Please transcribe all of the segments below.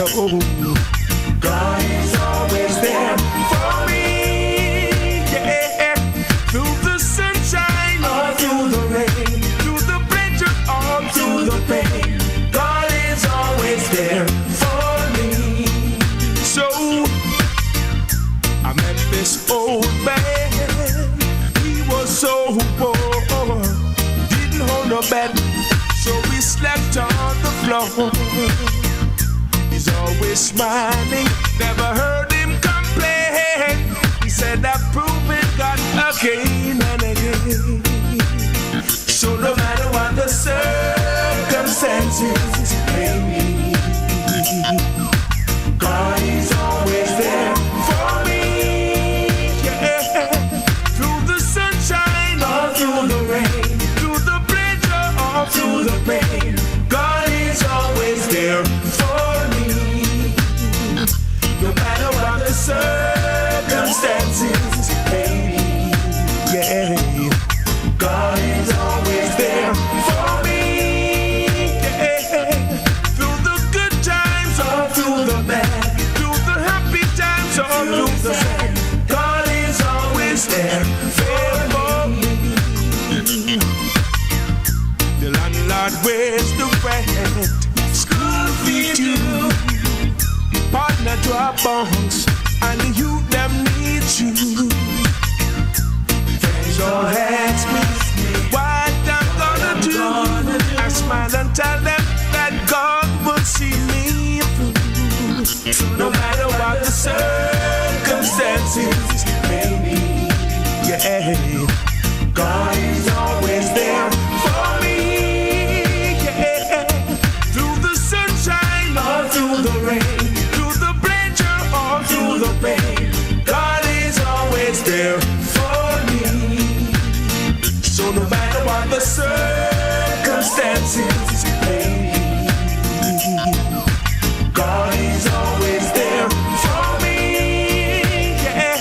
God is always there for me, yeah. Through the sunshine or through the rain, through the pleasure or through the pain, God is always there for me. So I met this old man. He was so poor, didn't hold no bed, so we slept on the floor. He's always smiling, never heard him complain. He said I've proven God again and again. So no matter what the circumstances may be, God is always there for me, yeah. Through the sunshine or through the rain, through the pleasure or through the pain, God is always there for me. No matter what the circumstances may be, yeah, God is always there for me, yeah. Through the good times or through the bad, through the happy times or through the sad, God is always there for me. The landlord wears the rent, school fee due, partner to our bonds, and the youth them need you. Friends all ask me what I'm gonna do. I smile and tell them that God will see me through. So no matter what the circumstances may be, yeah, God is always there for me, yeah. Through the sunshine or through the rain, through the pleasure or through the pain, God is always there for me. So no matter what the circumstances may be, God is always there for me, yeah.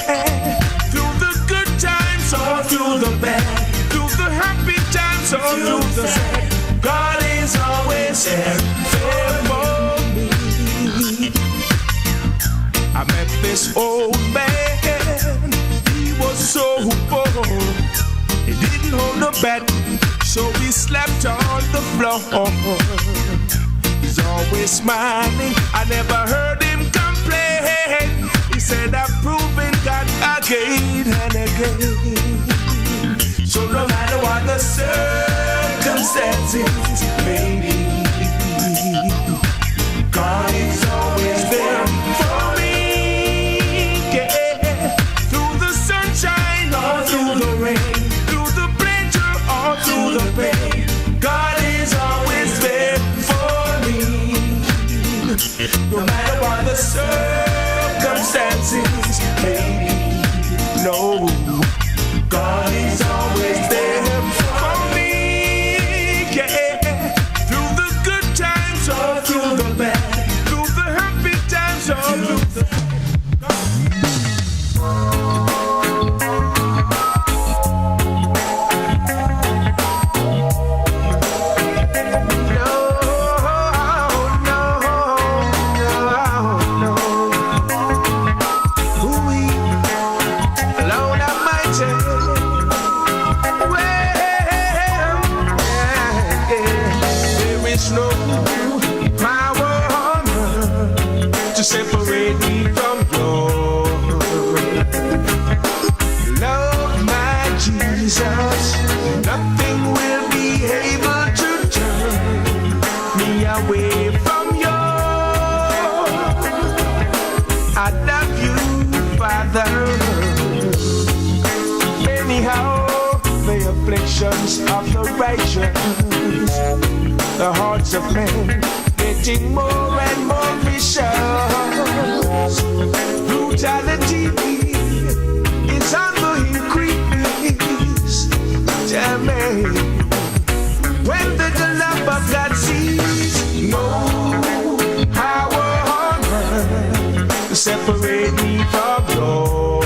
Through the good times or through the bad, through the happy times or through the sad, God is always there for me. I met this old man. He was so poor, he didn't hold no bed, so we slept on the floor. He's always smiling, I never heard him complain. He said I've proven God again and again. So no matter what the circumstances may be, God is always there for me, yeah. Through the sunshine or through the rain, through the pleasure or through the pain, God is always there for me. No matter what the circumstances may be, no, God is always there for me, yeah. Through the good times or through the bad, through the happy times or through the separate me from your love, my Jesus. Nothing will be able to turn me away from you. I love you, Father. Anyhow, the afflictions of the righteous, the hearts of men getting more and more vicious. Brutality is on the increase. Tell me, when the love of God sees no power on earth to separate me from your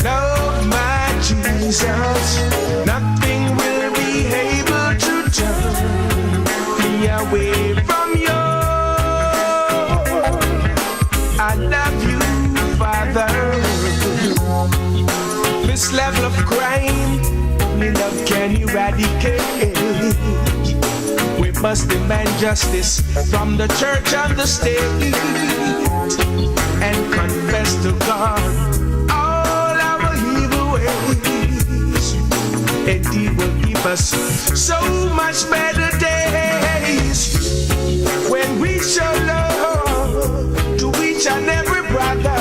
love, my Jesus, nothing will be able to turn me away from you. This level of crime, me love can eradicate. We must demand justice from the church and the state, and confess to God all our evil ways. Indeed will give us so much better days when we show love to each and every brother.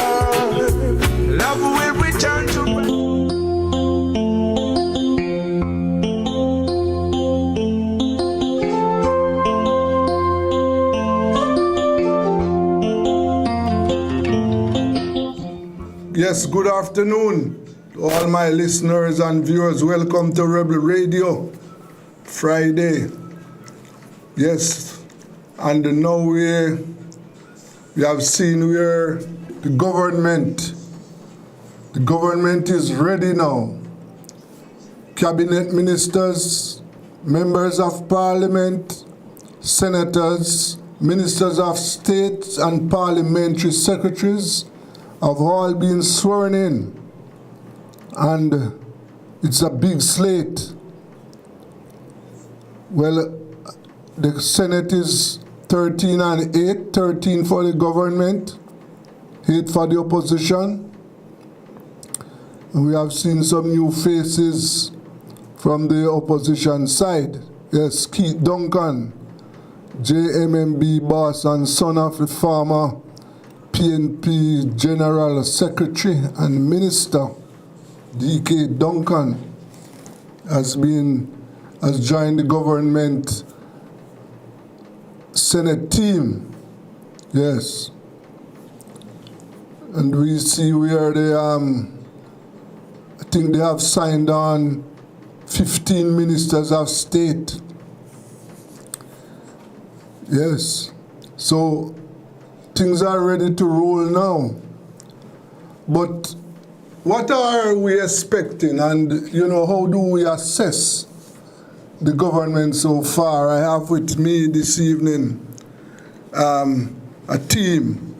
Love will return to. Yes, good afternoon to all my listeners and viewers. Welcome to Rebel Radio Friday. Yes, and now we have seen where the government is ready now. Cabinet ministers, members of parliament, senators, ministers of state and parliamentary secretaries have all been sworn in, and it's a big slate. Well, the Senate is 13 and 8, 13 for the government, 8 for the opposition. And we have seen some new faces from the opposition side. Yes, Keith Duncan, JMMB boss and son of the former PNP General Secretary and Minister D.K. Duncan has joined the government Senate team. Yes. And we see where they I think they have signed on 15 ministers of state. Yes. So things are ready to roll now. But what are we expecting, and how do we assess the government so far? I have with me this evening a team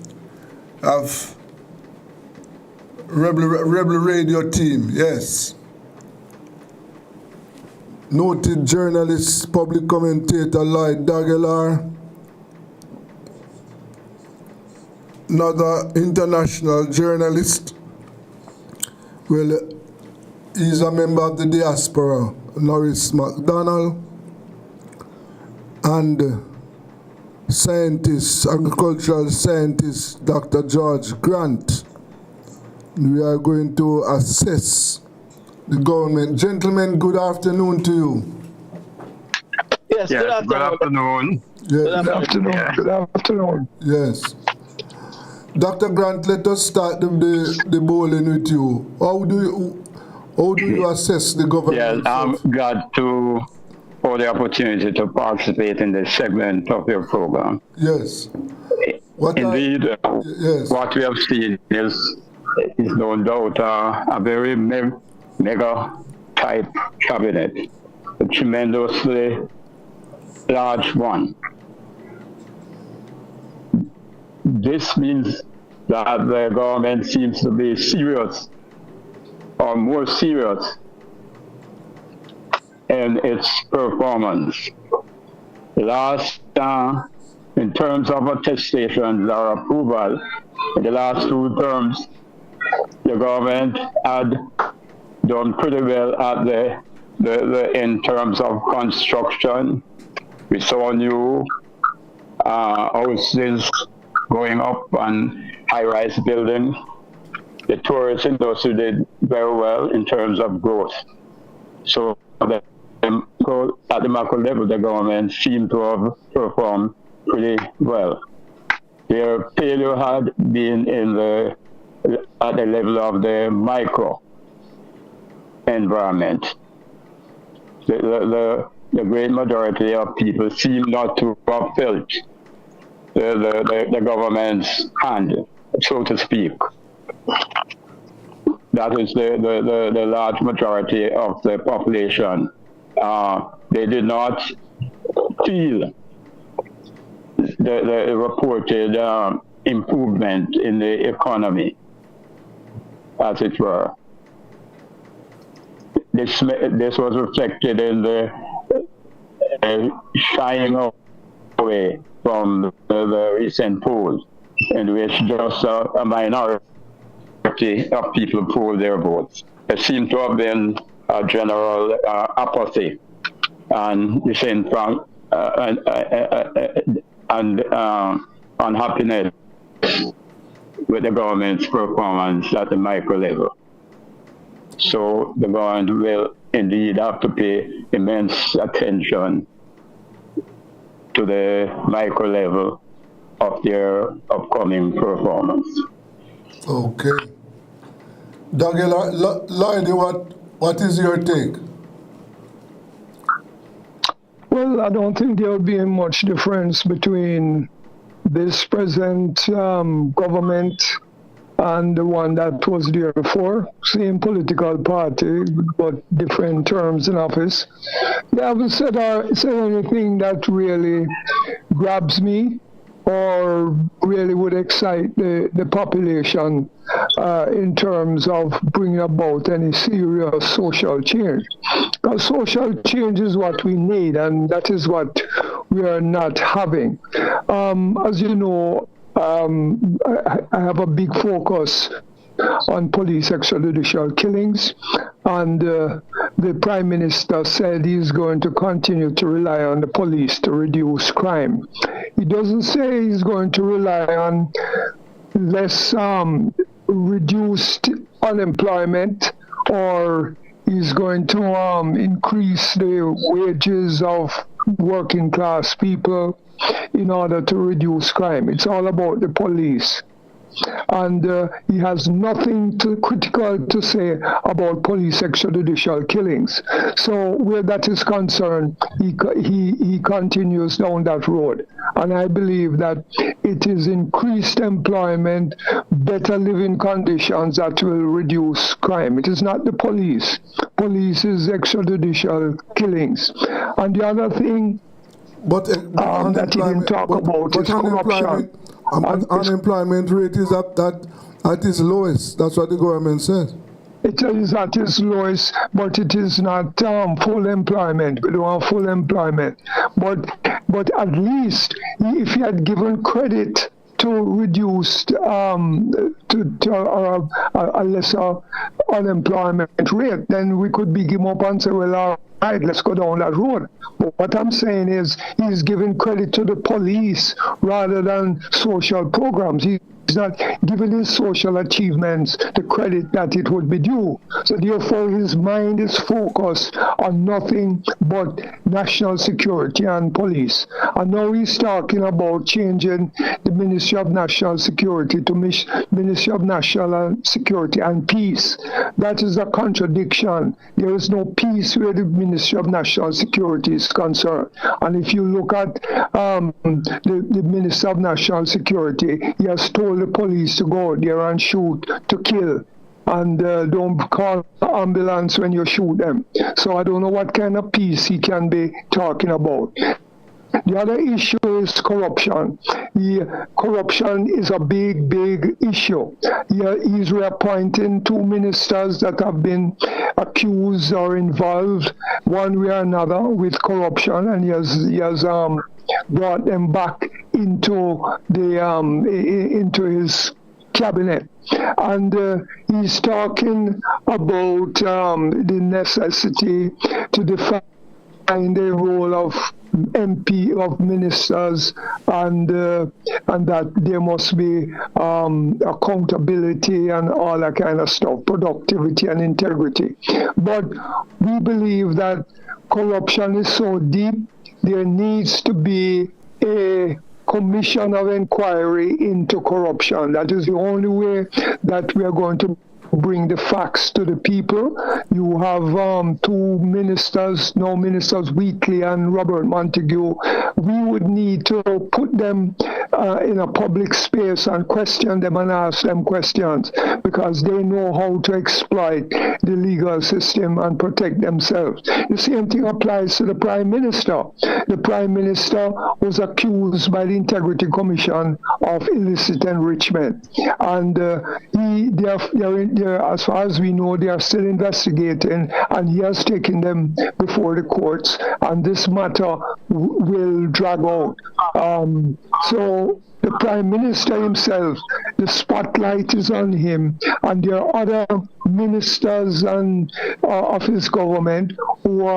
of Rebel Radio team, yes. Noted journalist, public commentator Lloyd Dagelar, another international journalist. Well, he's a member of the diaspora, Norris MacDonald, and agricultural scientist, Dr. George Grant. We are going to assess the government. Gentlemen, good afternoon to you. Yes, good afternoon. Yes. Good afternoon. Yeah. Good afternoon. Yes. Dr. Grant, let us start the bowling with you. How do you assess the government? Yes, I'm glad for the opportunity to participate in this segment of your program. Yes. What we have seen is no doubt a very mega type cabinet, a tremendously large one. This means that the government seems to be serious, or more serious, in its performance. Last, in terms of attestations or approval, in the last 2 terms, the government had done pretty well at in terms of construction. We saw new houses going up and high-rise buildings. The tourist industry did very well in terms of growth. So at the macro level, the government seemed to have performed pretty well. Their failure had been at the level of the micro environment. The great majority of people seem not to have felt the government's hand, so to speak. That is the large majority of the population. They did not feel the reported improvement in the economy, as it were. this was reflected in the shying away from the recent polls, in which just a minority of people polled their votes. There seemed to have been a general apathy and unhappiness with the government's performance at the micro level. So the government will indeed have to pay immense attention to the micro level of their upcoming performance. Okay. Dougie, Lloyd, what is your take? Well, I don't think there will be much difference between this present government and the one that was there before. Same political party, but different terms in office. They haven't said anything that really grabs me or really would excite the population in terms of bringing about any serious social change. Because social change is what we need, and that is what we are not having. As you know, I have a big focus on police extrajudicial killings, and the Prime Minister said he's going to continue to rely on the police to reduce crime. He doesn't say he's going to rely on less reduced unemployment, or he's going to increase the wages of working class people in order to reduce crime. It's all about the police. And he has nothing critical to say about police extrajudicial killings. So where that is concerned, he continues down that road. And I believe that it is increased employment, better living conditions that will reduce crime. It is not the police. Police is extrajudicial killings. And the other thing that he didn't talk about is corruption. Unemployment rate is at its lowest. That's what the government says. It is at its lowest, but it is not full employment. We don't have full employment. But at least if he had given credit to reduce a lesser unemployment rate, then we could big him up and say, well, all right, let's go down that road. But what I'm saying is he's giving credit to the police rather than social programs. He's not giving his social achievements the credit that it would be due. So therefore his mind is focused on nothing but national security and police. And now he's talking about changing the Ministry of National Security to Ministry of National Security and Peace. That is a contradiction. There is no peace where the Ministry of National Security is concerned. And if you look at the Minister of National Security, he has told the police to go out there and shoot to kill, and don't call the ambulance when you shoot them. So I don't know what kind of peace he can be talking about. The other issue is corruption. Corruption is a big, big issue. He's reappointing 2 ministers that have been accused or involved one way or another with corruption, and he has brought them back into into his cabinet. And he's talking about the necessity to define the role of MP, of ministers, and that there must be accountability and all that kind of stuff, productivity and integrity. But we believe that corruption is so deep, there needs to be a commission of inquiry into corruption. That is the only way that we are going to bring the facts to the people. You have 2 ministers, now Ministers Wheatley and Robert Montague. We would need to put them in a public space and question them and ask them questions, because they know how to exploit the legal system and protect themselves. The same thing applies to the Prime Minister. The Prime Minister was accused by the Integrity Commission of illicit enrichment, and as far as we know, they are still investigating, and he has taken them before the courts, and this matter will drag out. So the Prime Minister himself, the spotlight is on him, and there are other ministers and of his government who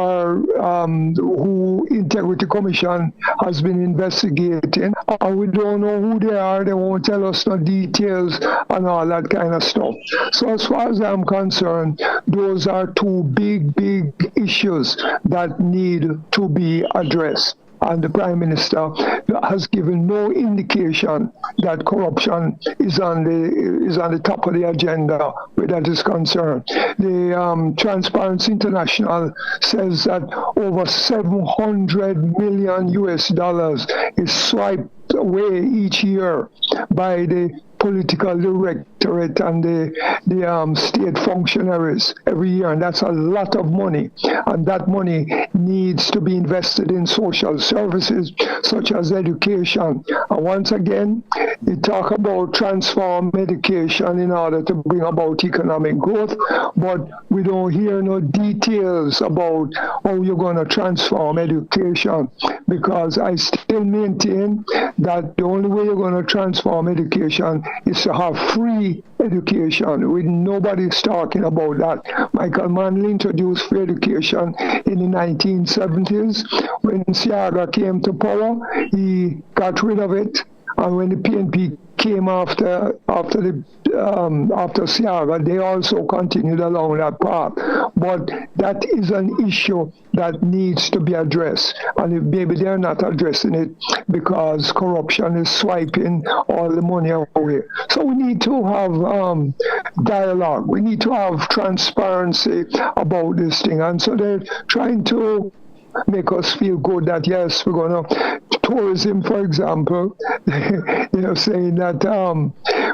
Integrity Commission has been investigating, and we don't know who they are. They won't tell us no details and all that kind of stuff. So as far as I'm concerned, those are two big issues that need to be addressed. And the Prime Minister has given no indication that corruption is on the top of the agenda where that is concerned. The Transparency International says that over $700 million is swiped away each year by the political directorate and the state functionaries every year, and that's a lot of money, and that money needs to be invested in social services such as education. And once again, they talk about transform education in order to bring about economic growth, but we don't hear no details about how you're going to transform education, because I still maintain that the only way you're going to transform education is to have free education. Nobody's talking about that. Michael Manley introduced free education in the 1970s. When Siaga came to power, he got rid of it. And when the PNP came after Siaga, they also continued along that path. But that is an issue that needs to be addressed. And maybe they're not addressing it because corruption is swiping all the money away. So we need to have dialogue. We need to have transparency about this thing. And so they're trying to make us feel good that, yes, we're going to, tourism, for example, they're saying that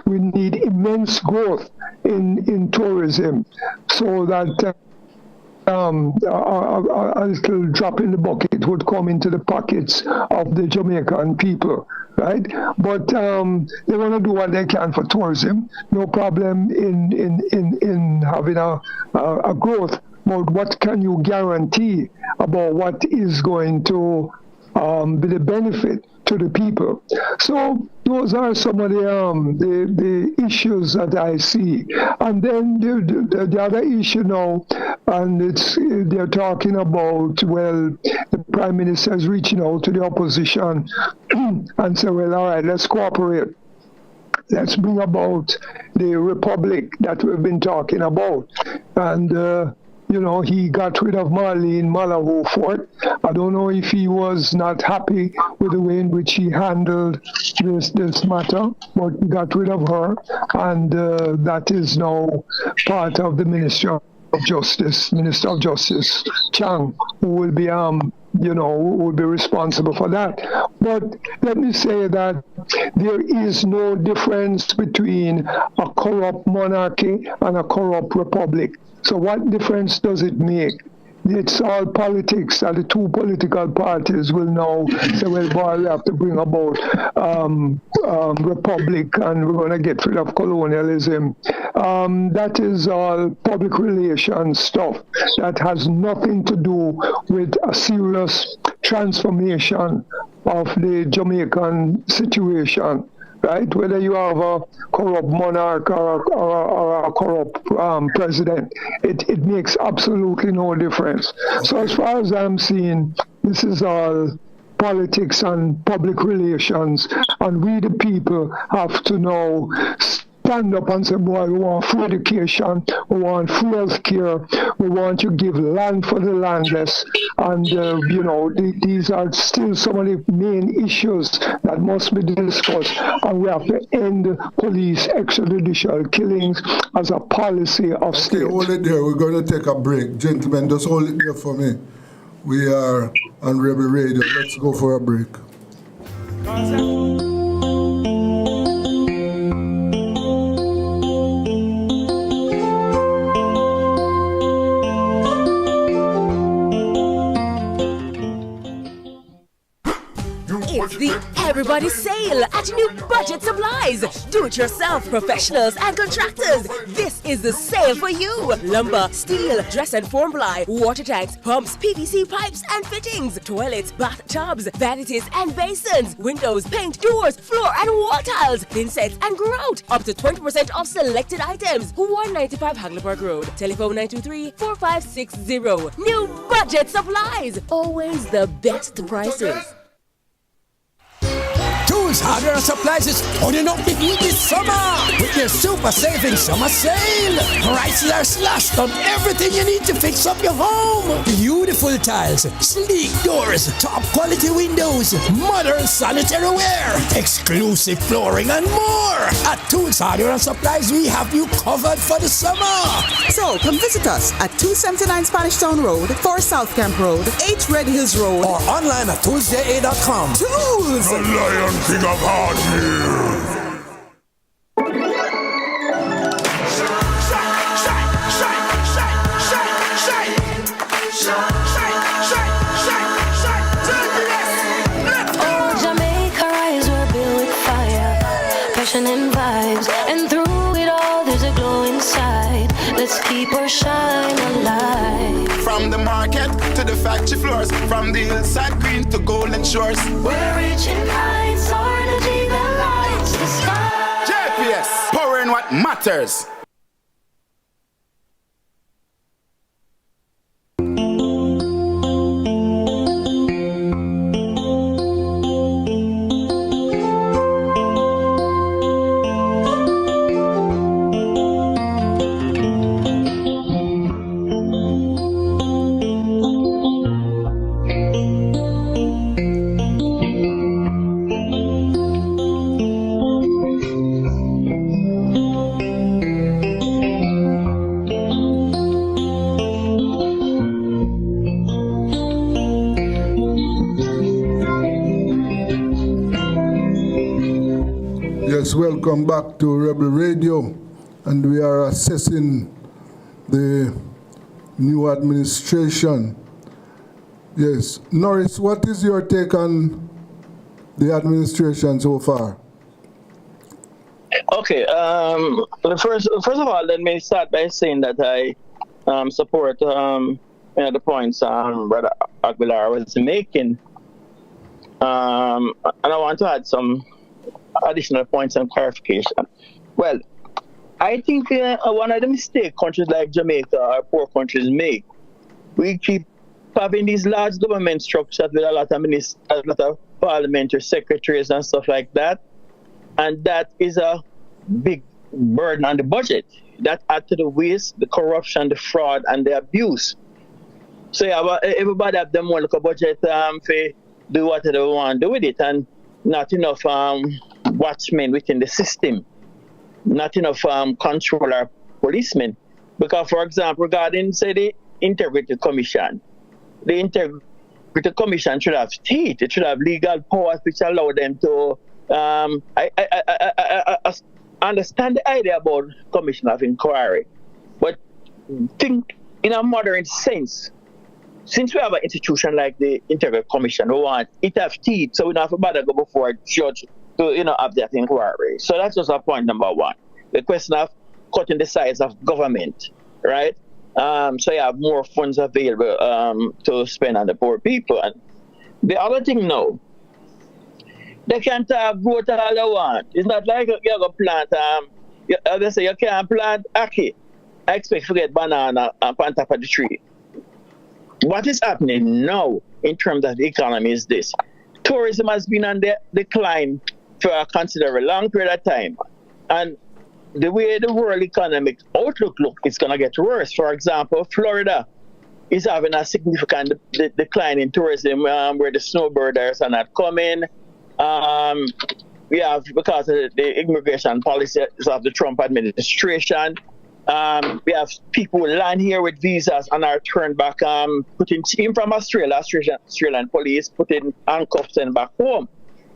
we need immense growth in tourism, so that a little drop in the bucket would come into the pockets of the Jamaican people, right? But they want to do what they can for tourism. No problem in having a growth. But what can you guarantee about what is going to be the benefit to the people? So those are some of the issues that I see. And then the other issue now, and they're talking about, well, the Prime Minister is reaching out to the opposition and say, well, all right, let's cooperate. Let's bring about the republic that we've been talking about. And he got rid of Marlene Malahoo Fort. I don't know if he was not happy with the way in which he handled this matter, but he got rid of her, and that is now part of the Minister of Justice Chang, who will be who will be responsible for that. But let me say that there is no difference between a corrupt monarchy and a corrupt republic. So what difference does it make? It's all politics, that the two political parties will now say, well, boy, we have to bring about republic, and we're going to get rid of colonialism. That is all public relations stuff that has nothing to do with a serious transformation of the Jamaican situation. Right? Whether you have a corrupt monarch or a corrupt president, it makes absolutely no difference. So as far as I'm seeing, this is all politics and public relations, and we the people have to now stand up and say, boy, we want free education, we want free health care, we want to give land for the landless, and these are still some of the main issues that must be discussed, and we have to end police extrajudicial killings as a policy of state. Okay, hold it there, we're going to take a break. Gentlemen, just hold it there for me. We are on Rebel Radio. Let's go for a break. Everybody's sale at New Budget Supplies. Do-it-yourself professionals and contractors. This is the sale for you. Lumber, steel, dress and form ply, water tanks, pumps, PVC pipes and fittings, toilets, bathtubs, vanities and basins, windows, paint, doors, floor and wall tiles, thin sets and grout. Up to 20% off selected items. 195 Hagleyburg Road. Telephone 923-4560. New Budget Supplies. Always the best prices. Tools, Hardware and Supplies is turning up big with this summer with their super saving summer sale. Prices are slashed on everything you need to fix up your home. Beautiful tiles, sleek doors, top quality windows, modern sanitary ware, exclusive flooring and more. At Tools, Hardware and Supplies, we have you covered for the summer. So come visit us at 279 Spanish Town Road, 4 South Camp Road, 8 Red Hills Road, or online at toolsja.com. Tools! The Lion King of Hard Hills. Oh, Jamaica rise, we're built with fire, passion and vibes, and through it all there's a glow inside. Let's keep our shine alive. From the market to the factory floors, from the hillside green to golden shores, we're reaching heights, our energy that lights the sky. JPS, powering what matters. Yes, welcome back to Rebel Radio, and we are assessing the new administration. Yes, Norris, what is your take on the administration so far? Okay, first of all, let me start by saying that I support the points Brother Aguilar was making, and I want to add some additional points and clarification. Well, I think one of the mistakes countries like Jamaica or poor countries make, we keep having these large government structures with a lot of ministers, a lot of parliamentary secretaries and stuff like that, and that is a big burden on the budget. That adds to the waste, the corruption, the fraud, and the abuse. So everybody have them one look a budget for do whatever they want to do with it, and not enough watchmen within the system, not enough controller policemen. Because, for example, regarding, say, the Integrity Commission, the Integrity Commission should have teeth. It should have legal powers which allow them to I understand the idea about Commission of Inquiry, but think in a modern sense. Since we have an institution like the Integrity Commission, we want it have teeth, so we don't have to bother go before a judge to have that inquiry. So that's just a point number one. The question of cutting the size of government, right? So you have more funds available to spend on the poor people. And the other thing now, they can't vote all they want. It's not like you're going to plant, they say you can't plant ackee. I expect to get banana on top of the tree. What is happening now in terms of the economy is this. Tourism has been on the decline for a considerable long period of time. And the way the world economic outlook looks, it's going to get worse. For example, Florida is having a significant decline in tourism where the snowbirders are not coming. We have, because of the immigration policies of the Trump administration, we have people who land here with visas and are turned back, putting in from Australian police, putting handcuffs and back home.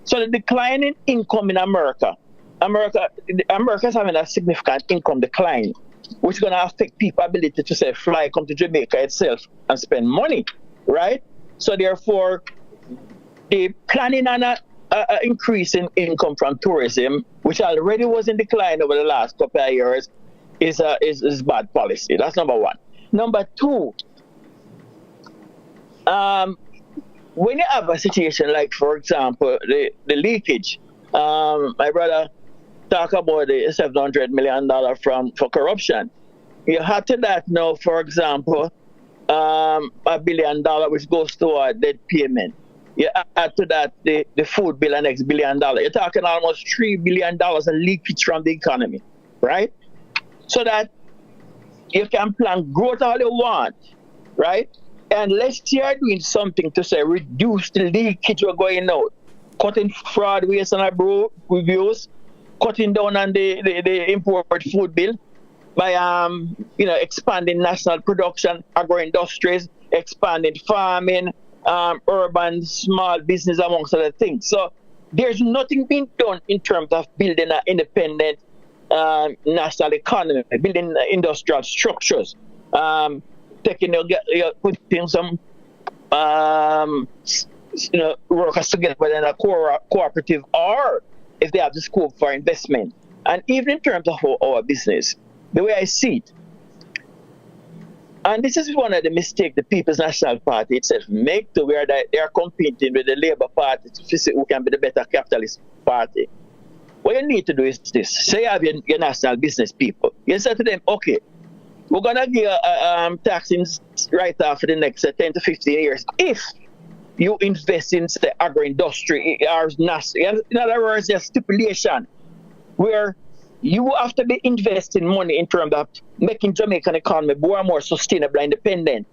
So the decline in income in America is having a significant income decline, which is going to affect people's ability to say fly, come to Jamaica itself and spend money, right? So therefore, the planning on increase in income from tourism, which already was in decline over the last couple of years, is bad policy. That's number one. Number two, when you have a situation like, for example, the leakage, my brother talk about the $700 million for corruption. You had to that now, for example, $1 billion which goes toward debt payment. You add to that the food bill, and next $1 billion. You're talking almost $3 billion in leakage from the economy, right? So that you can plan growth all you want, right? Unless you're doing something to say reduce the leakage we're going out, cutting fraud, waste, and abuse, cutting down on the import food bill by expanding national production, agro industries, expanding farming, urban small business, amongst other things. So there's nothing being done in terms of building an independent national economy, building industrial structures, putting some workers together within a cooperative, or if they have the scope for investment. And even in terms of our business, the way I see it, and this is one of the mistakes the People's National Party itself make, to where they are competing with the Labour Party to see who can be the better capitalist party. What you need to do is this. Say you have your national business people. You say to them, okay, we're going to give taxing right off for the next 10 to 15 years if you invest in the agro-industry or national. In other words, there's stipulation where you have to be investing money in terms of making Jamaican economy more and more sustainable and independent.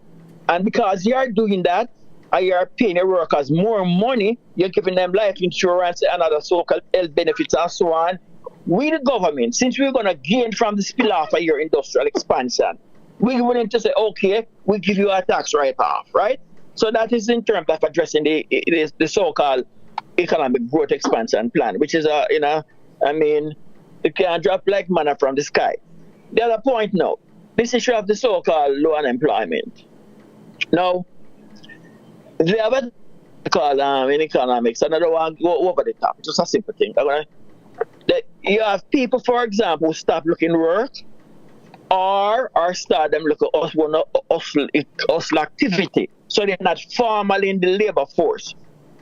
And because you are doing that, and you are paying your workers more money, you're giving them life insurance and other so-called health benefits and so on. We, the government, since we're going to gain from the spill-off of your industrial expansion, we're willing to say, okay, we give you a tax write-off, right? So that is in terms of addressing the so-called economic growth expansion plan, which is, it can't drop like manna from the sky. The other point now, this issue of the so-called low unemployment. Now, they have a call in economics, and I don't want to go over the top. Just a simple thing. You have people, for example, who stop looking work, or start them looking hustle activity. So they're not formally in the labor force.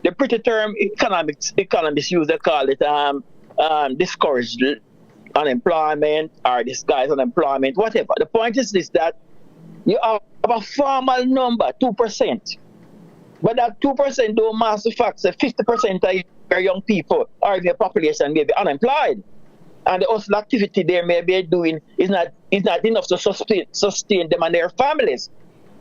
The pretty term economists use, they call it discouraged unemployment or disguised unemployment, whatever. The point is this, that you have a formal number, 2%. But that 2% don't mask the fact that 50% of your young people or your population may be unemployed. And the hustle activity they may be doing is not enough to sustain them and their families,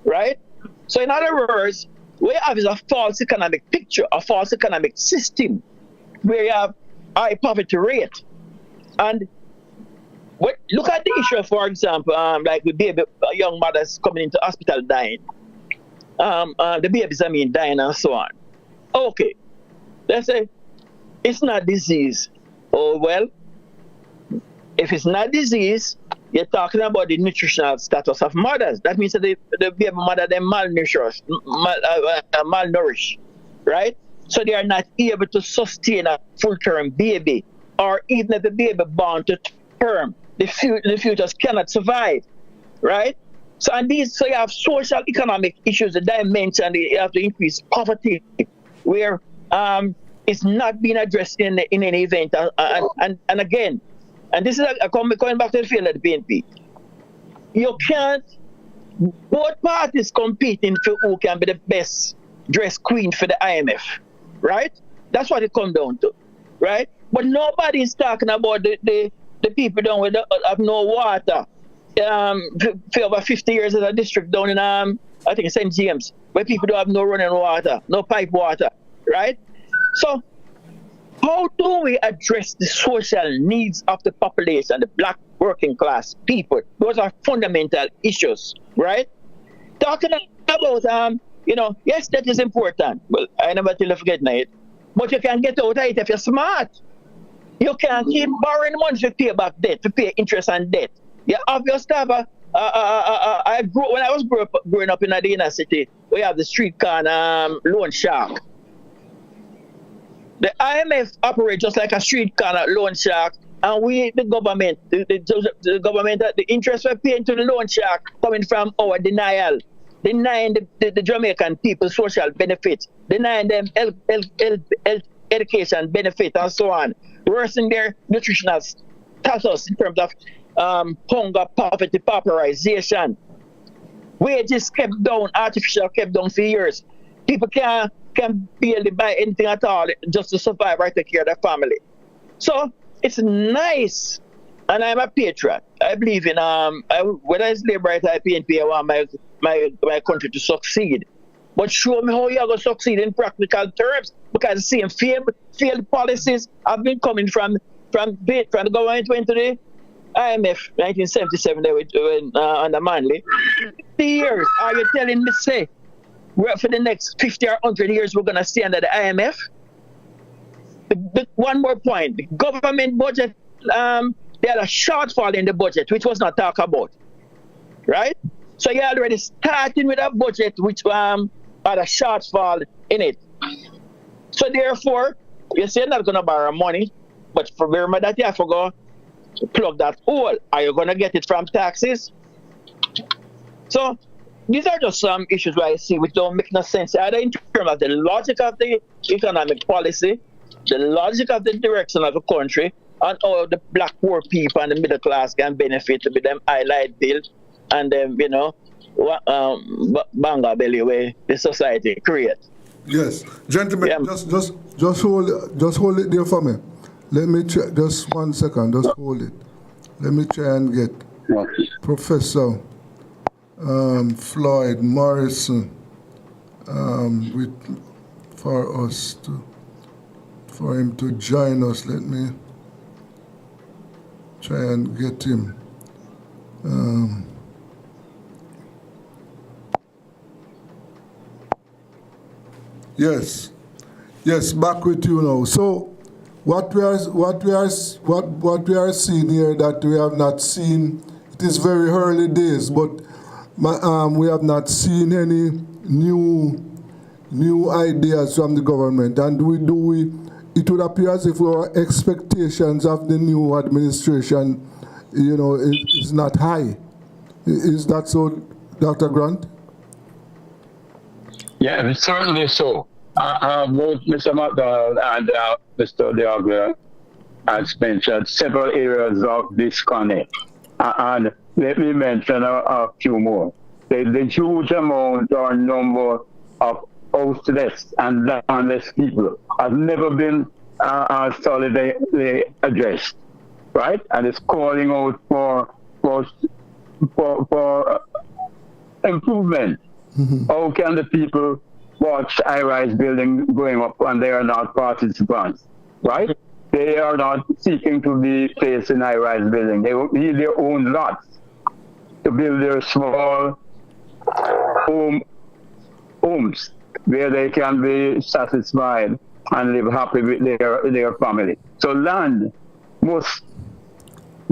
right? So in other words, what you have is a false economic picture, a false economic system, where you have high poverty rate. And look at the issue, for example, like the baby, young mothers coming into hospital dying. The babies, dying and so on. Okay, let's say it's not disease. Oh, well, if it's not disease, you're talking about the nutritional status of mothers. That means that the baby mother, they're malnourished, right? So they are not able to sustain a full-term baby, or even if the baby born to term, the fetus cannot survive, right? So you have social economic issues, the dimension, you have to increase poverty, where it's not being addressed in any event. And again, and this is going back to the field of the PNP. You can't, both parties competing for who can be the best dressed queen for the IMF, right? That's what it comes down to, right? But nobody is talking about the people down with have no water. For over 50 years in a district down in I think St. James, where people don't have no running water, no pipe water, right? So how do we address the social needs of the population, the black working class people? Those are fundamental issues, right? Talking about yes, that is important. Well, I never tell you forget it, but you can get out of it if you're smart. You can't keep borrowing money to pay back debt, to pay interest on debt. You obviously have when I was growing up in the inner city, we have the street car loan shark. The IMF operates just like a street corner loan shark, and we, the government, the government, the interest we're paying to the loan shark coming from our denying the Jamaican people social benefits, denying them health education benefit and so on, worsening their nutritional status in terms of hunger, poverty, pauperization. Wages kept down, artificial kept down for years. People can barely buy anything at all just to survive or take care of their family. So it's nice, and I'm a patriot. I believe in whether it's labor right or PNP, I want my country to succeed. But show me how you're going to succeed in practical terms, because the same failed policies have been coming from the government went to the IMF 1977 under Manley. 50 years. Are you telling me, say, for the next 50 or 100 years we're going to stay under the IMF? One more point. The government budget, they had a shortfall in the budget, which was not talked about. Right? So you're already starting with a budget which had a shortfall in it. So therefore, you say you're not going to borrow money, but remember that you have to go plug that hole. Are you going to get it from taxes? So these are just some issues where I see which don't make no sense either in terms of the logic of the economic policy, the logic of the direction of the country, and how the black poor people and the middle class can benefit with them highlight bill and them, banga belly way the society creates. Yes, gentlemen, Yeah. just hold it there for me. Let me try, just 1 second, just hold it. Let me try and get Professor Floyd Morrison for him to join us. Let me try and get him. Yes, back with you now. So, what we are seeing here that we have not seen. It is very early days, but we have not seen any new ideas from the government, and it would appear as if our expectations of the new administration, is not high. Is that so, Dr. Grant? Yeah, certainly so. Both Mr. McDonald and Mr. Diagler has mentioned several areas of disconnect. And let me mention a few more. The huge amount or number of houseless and landless people has never been solidly addressed, right? And it's calling out for improvement. Mm-hmm. How can the people watch high-rise buildings going up and they are not participants, right? They are not seeking to be placed in high-rise buildings. They need their own lots to build their small homes where they can be satisfied and live happy with their family. So land must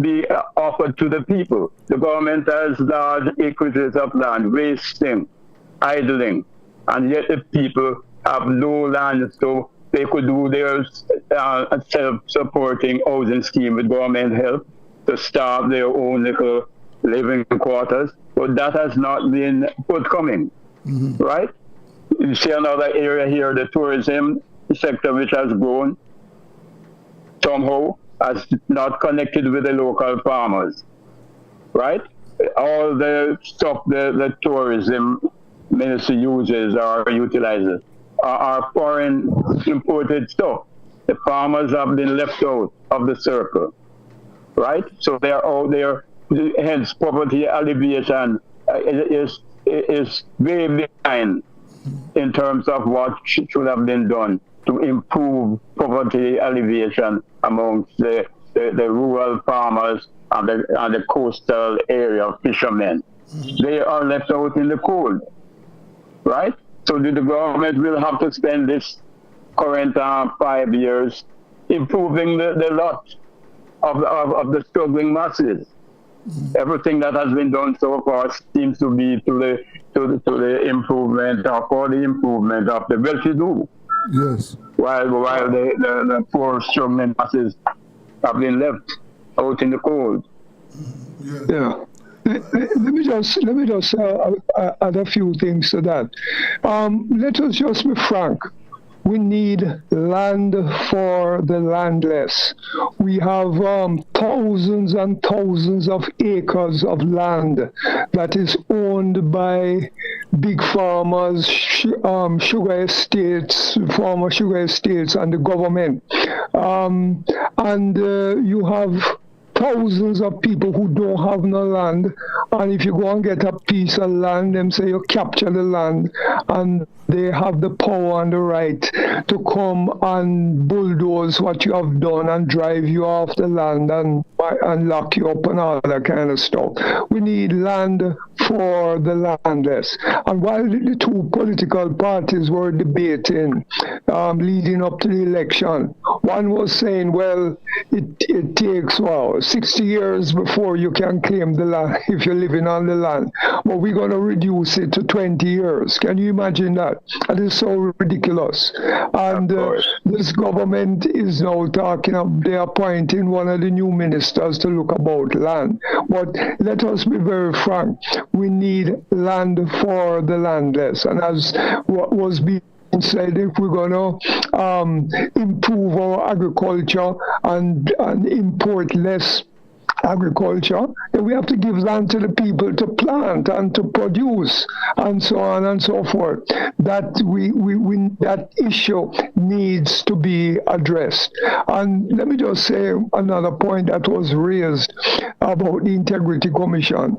be offered to the people. The government has large acreages of land, wasting, idling, and yet the people have no land, so they could do their self-supporting housing scheme with government help to start their own little living quarters, but that has not been forthcoming, right? You see another area here, the tourism sector, which has grown somehow, has not connected with the local farmers, right? All the stuff the tourism ministry uses or utilizes are foreign imported stuff. The farmers have been left out of the circle, right? So they are out there, hence poverty alleviation is way behind in terms of what should have been done to improve poverty alleviation amongst the rural farmers and the coastal area fishermen. They are left out in the cold, right? So the government will have to spend this current 5 years improving the lot of the struggling masses. Everything that has been done so far seems to be to the improvement or for the improvement of the well-to-do. Yes. while the poor struggling masses have been left out in the cold. Yeah. Let me just add a few things to that. Let us just be frank. We need land for the landless. We have thousands and thousands of acres of land that is owned by big farmers, sugar estates, former sugar estates, and the government. You have thousands of people who don't have no land, and if you go and get a piece of land, them say you capture the land, and they have the power and the right to come and bulldoze what you have done and drive you off the land and lock you up and all that kind of stuff. We need land for the landless. And while the two political parties were debating leading up to the election, one was saying, well, it takes 60 years before you can claim the land if you're living on the land. But we're going to reduce it to 20 years. Can you imagine that? That is so ridiculous. And this government is now talking of they are appointing one of the new ministers to look about land. But let us be very frank. We need land for the landless. And as what was being said, if we're going to improve our agriculture and import less agriculture, then we have to give land to the people to plant and to produce and so on and so forth. That that issue needs to be addressed. And let me just say another point that was raised about the Integrity Commission.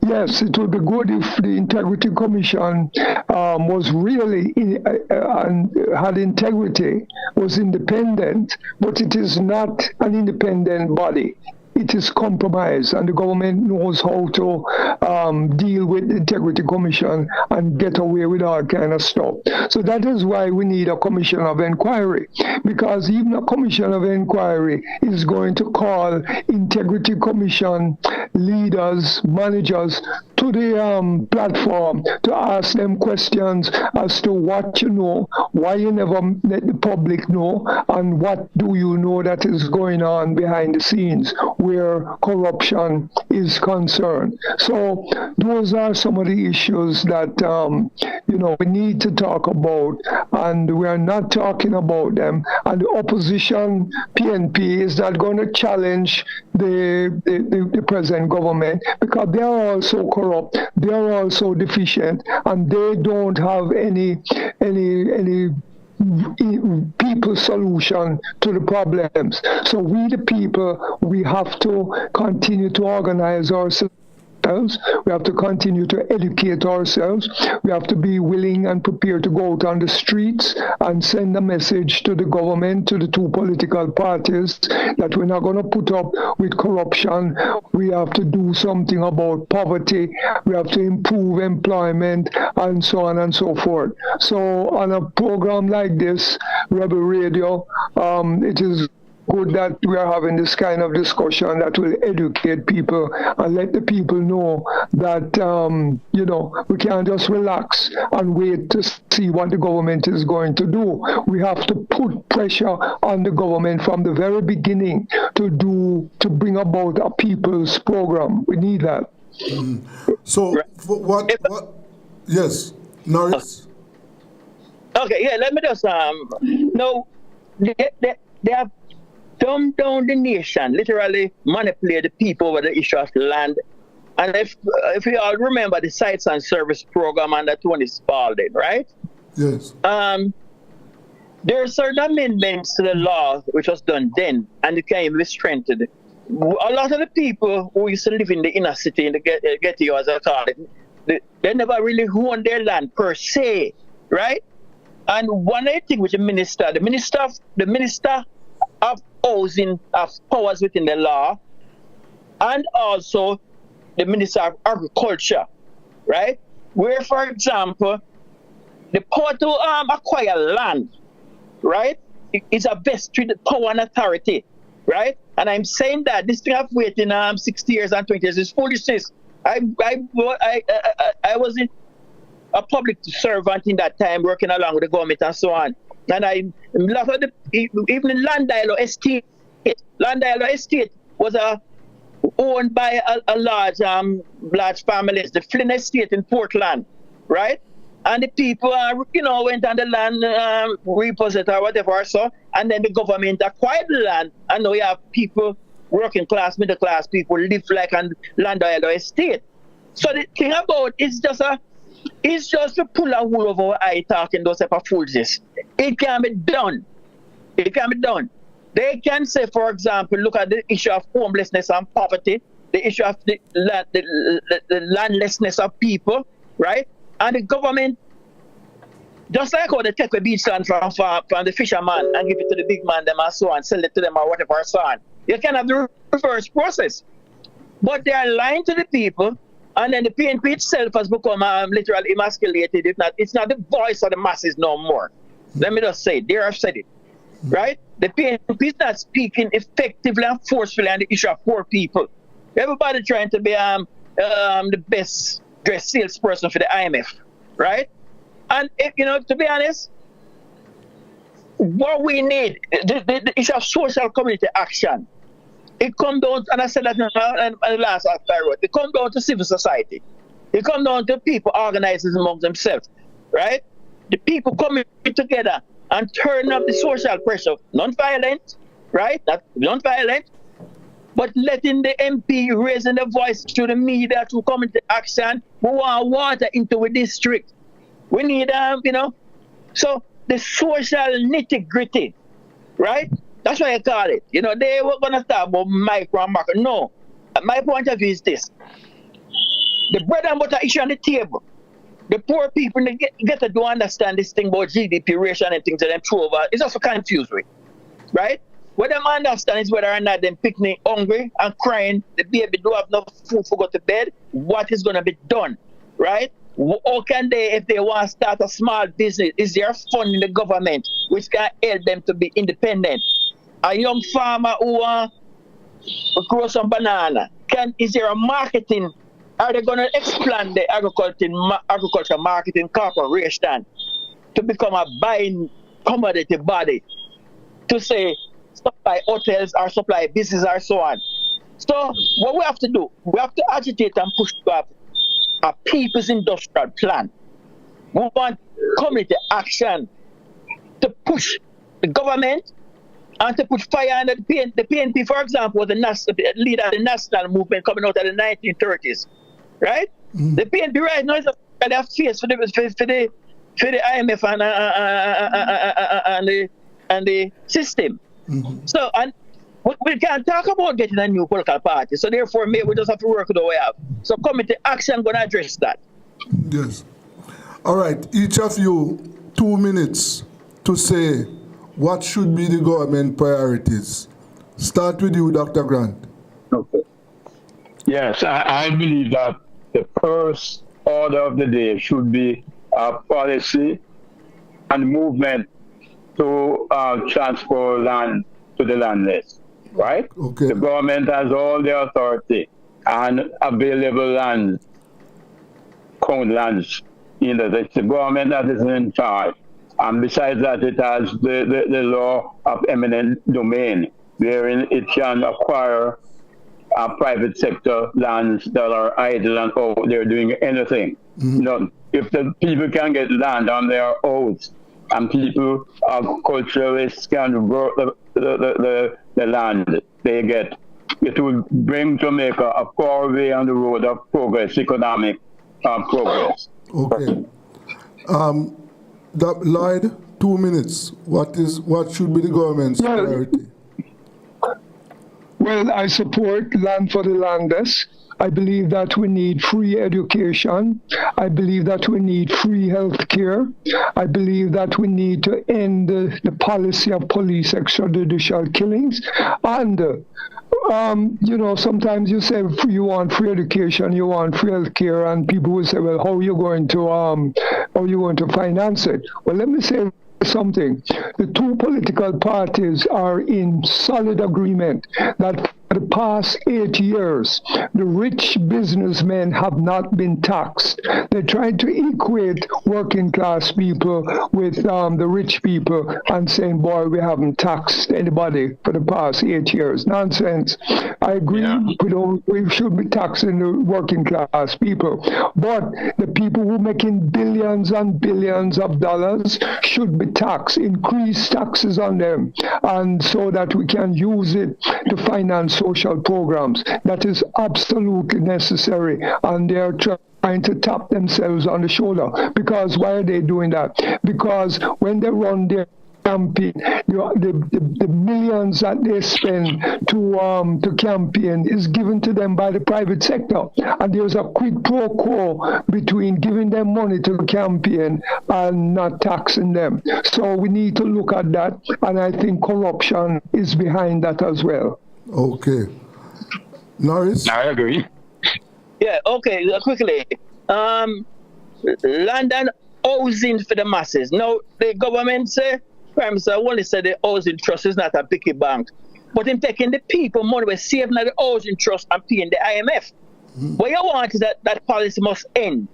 Yes, it would be good if the Integrity Commission was really and had integrity, was independent, but it is not an independent body. It is compromised, and the government knows how to deal with the Integrity Commission and get away with all kind of stuff. So that is why we need a commission of inquiry, because even a commission of inquiry is going to call Integrity Commission leaders, managers to the platform to ask them questions as to what you know, why you never let the public know, and what do you know that is going on behind the scenes where corruption is concerned. So those are some of the issues that we need to talk about, and we are not talking about them. And the opposition, PNP, is not going to challenge the present government, because they are also corrupt, they are also deficient, and they don't have any people solution to the problems. So we the people, we have to continue to organize ourselves. We have to continue to educate ourselves. We have to be willing and prepared to go out on the streets and send a message to the government, to the two political parties, that we're not going to put up with corruption. We have to do something about poverty. We have to improve employment, and so on and so forth. So on a program like this, Rebel Radio, it is good that we are having this kind of discussion that will educate people and let the people know that, we can't just relax and wait to see what the government is going to do. We have to put pressure on the government from the very beginning to bring about a people's program. We need that. So what? Yes, Norris? Okay, yeah, let me just, they have dumbed down the nation, literally manipulate the people over the issue of land. And if you all remember the Sites and Service Program under Tony Spalding, right? Yes. There are certain amendments to the law which was done then, and it can be strengthened. A lot of the people who used to live in the inner city, in the ghetto, as I call it, they never really owned their land per se, right? And one of the things with the minister of housing have powers within the law, and also the Minister of Agriculture, right? Where, for example, the power to acquire land, right, is a vested power and authority, right? And I'm saying that this thing of waiting 60 years and 20 years is foolishness. I was a public servant in that time, working along with the government and so on. And lot of even Landilo Estate was owned by a large families, the Flynn Estate in Portland, right? And the people, went on the land, repossessed or whatever, so, and then the government acquired the land, and now you have people, working class, middle class people, live like on Landilo Estate. So the thing about it's just to pull a wool over our eye talking those type of foolishness. It can be done. It can be done. They can say, for example, look at the issue of homelessness and poverty, the issue of the landlessness of people, right? And the government, just like how they take the beach land from the fisherman and give it to the big man, them and so on, sell it to them or whatever, so on. You can have the reverse process. But they are lying to the people, and then the PNP itself has become literally emasculated. It's not the voice of the masses no more. Let me just say it. They have said it, right? The PNP is not speaking effectively and forcefully on the issue of poor people. Everybody trying to be the best dressed salesperson for the IMF, right? And to be honest, what we need, the issue of social community action, it comes down, and I said that in the last article I wrote, it comes down to civil society. It comes down to people organizing among themselves, right? The people coming together and turning up the social pressure, non-violent, right? Not non-violent, but letting the MP raising the voice through the media to come into action. We want water into our district. We need, so the social nitty-gritty, right? That's what I call it. They were going to talk about micro and macro. No. My point of view is this. The bread and butter issue on the table. The poor people get to do understand this thing about GDP ratio and things that them throw over. It's also confused with, right? What them understand is whether or not them picnic hungry and crying, the baby do have no food to go to bed, what is going to be done, right? How can they, if they want to start a small business, is there fund in the government which can help them to be independent? A young farmer who wants to grow some banana, is there a marketing? Are they going to expand the agriculture marketing corporation to become a buying commodity body to say supply hotels or supply business or so on? So what we have to do, we have to agitate and push to a people's industrial plan. We want community action to push the government and to put fire under the PNP. The PNP, for example, was the leader of the national movement coming out of the 1930s, right? Mm-hmm. The PNP right now is a face for the IMF and the system. Mm-hmm. So, and we can't talk about getting a new political party. So therefore, maybe we just have to work with the way up. So committee action going to address that. Yes. All right. Each of you, 2 minutes to say what should be the government priorities. Start with you, Dr. Grant. Okay. Yes, I believe that the first order of the day should be policy and movement to transfer land to the landless, right? Okay. The government has all the authority and available land, count lands. It's the government that is in charge. And besides that, it has the law of eminent domain, wherein it can acquire private sector lands that are idle and they're doing anything. Mm-hmm. If the people can get land on their oaths and people, culturalists can work the land they get, it will bring Jamaica a far way on the road of progress, economic progress. Okay. Lloyd, 2 minutes. What should be the government's priority? Well, I support land for the landless. I believe that we need free education. I believe that we need free health care. I believe that we need to end the policy of police extrajudicial killings. And, sometimes you say you want free education, you want free health care, and people will say, well, how are you going to finance it? Well, let me say something. The two political parties are in solid agreement that the past 8 years, the rich businessmen have not been taxed. They're trying to equate working class people with the rich people and saying, boy, we haven't taxed anybody for the past 8 years. Nonsense. I agree, we should be taxing the working class people. But the people who are making billions and billions of dollars should be taxed, increase taxes on them, and so that we can use it to finance social programs. That is absolutely necessary, and they're trying to tap themselves on the shoulder. Because why are they doing that? Because when they run their campaign, the millions that they spend to campaign is given to them by the private sector, and there's a quid pro quo between giving them money to campaign and not taxing them. So we need to look at that, and I think corruption is behind that as well. Okay. Norris? I agree. Yeah, okay, quickly. Land and housing for the masses. Now, the government say, Prime Minister only said the housing trust is not a biggie bank. But in taking the people money, we're saving the housing trust and paying the IMF. What you want is that policy must end.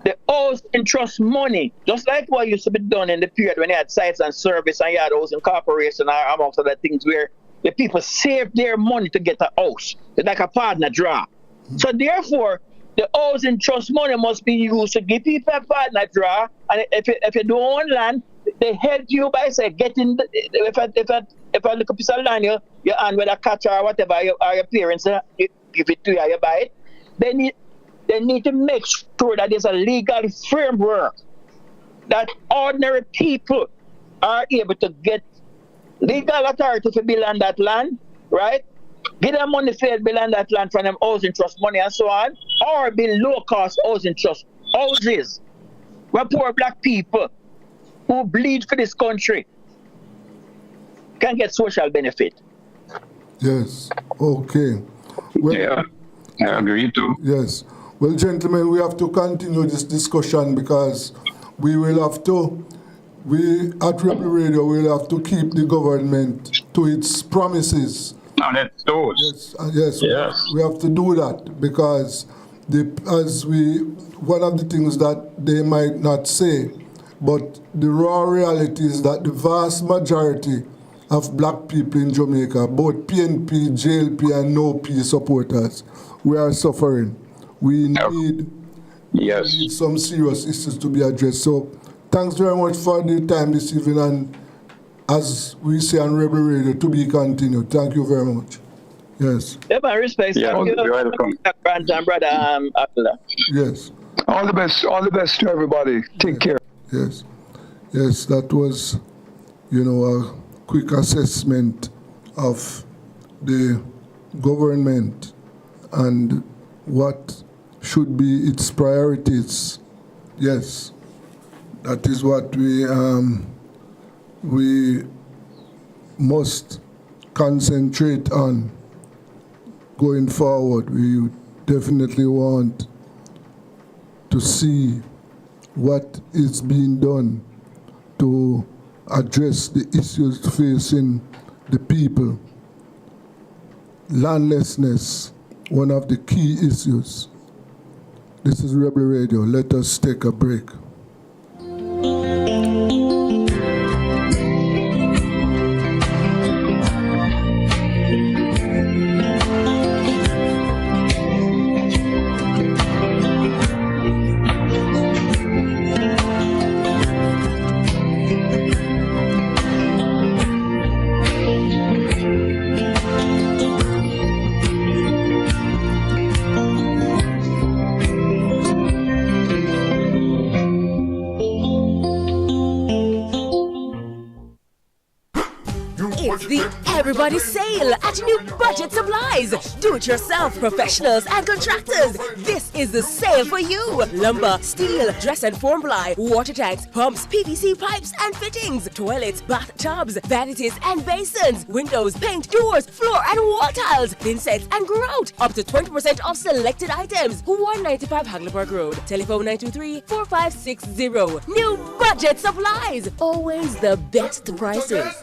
The housing trust money, just like what used to be done in the period when you had sites and service and you had housing corporation and amongst other things where the people saved their money to get a house. It's like a partner draw. So therefore, the housing trust money must be used to give people a partner draw. And if you don't own land, they help you by say getting if I look a piece of land you hand with a catch or whatever or your parents you give it to you, you buy it. They need to make sure that there's a legal framework that ordinary people are able to get legal authority to build on that land, right? Give them money for build on that land from them housing trust money and so on, or build low-cost housing trust houses where poor black people who bleed for this country can get social benefit. Yes. Okay. Well, Yeah, I agree too. Yes. Well, gentlemen, we have to continue this discussion because we at Rebel Radio will have to keep the government to its promises. On its toes. Yes. We have to do that because one of the things that they might not say, but the raw reality is that the vast majority of black people in Jamaica, both PNP, JLP, and NOP supporters, we are suffering. We need some serious issues to be addressed. So thanks very much for the time this evening, and as we say on Rebel Radio, to be continued. Thank you very much. Yes. Yeah, my respect. Yeah, you're welcome. Brother Abdullah. Yes. All the best to everybody. Take care. Yes. Yes, that was, a quick assessment of the government and what should be its priorities. Yes, that is what we must concentrate on going forward. We definitely want to see what is being done to address the issues facing the people. Landlessness, one of the key issues. This is Rebel Radio. Let us take a break. It's the Everybody Sale at New Budget Supplies. Do-it-yourself professionals and contractors. This is the sale for you. Lumber, steel, dress and form ply, water tanks, pumps, PVC pipes and fittings, toilets, bathtubs, vanities and basins, windows, paint, doors, floor and wall tiles, thin sets and grout. Up to 20% off selected items. 195 Hagleyburg Road. Telephone 923-4560. New Budget Supplies. Always the best prices.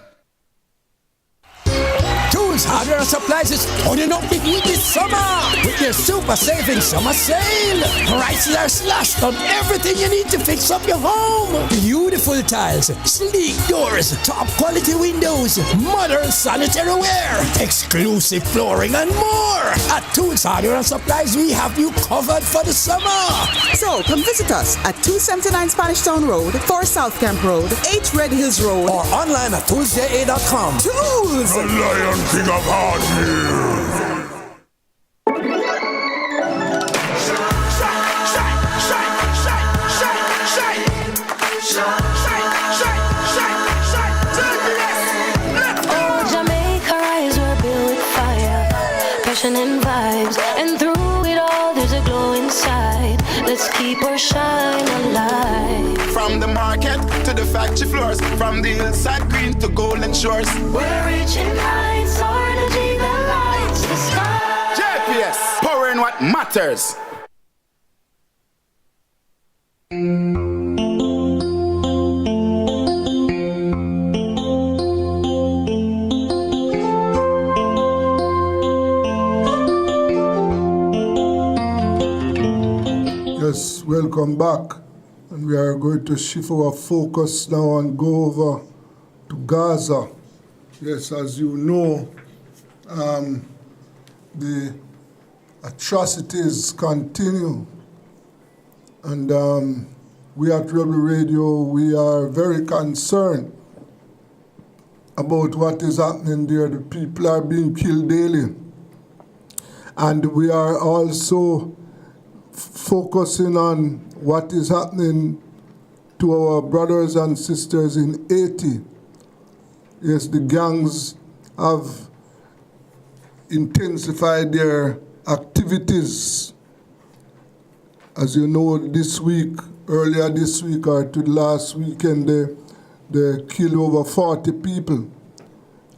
Tools, hardware, and supplies is turning up big heat this summer with their super saving summer sale. Prices are slashed on everything you need to fix up your home. Beautiful tiles, sleek doors, top quality windows, modern sanitary ware, exclusive flooring, and more. At Tools, hardware, and supplies, we have you covered for the summer. So come visit us at 279 Spanish Town Road, 4 South Camp Road, 8 Red Hills Road, or online at toolsja.com. Tools! The Lion King of Hardware. Oh, Jamaica rise, we're built with fire, passion and vibes, and through it all, there's a glow inside. Let's keep our shine alive. From the market to the factory floors, from the hillside green to golden shores. We're reaching heights, our energy that lights the sky. JPS, powering what matters. Yes, welcome back. And we are going to shift our focus now and go over to Gaza. Yes, as you know, the atrocities continue. And we at Rebel Radio, we are very concerned about what is happening there. The people are being killed daily. And we are also focusing on what is happening to our brothers and sisters in Haiti. Yes, the gangs have intensified their activities. As you know, earlier this week or to last weekend, they killed over 40 people.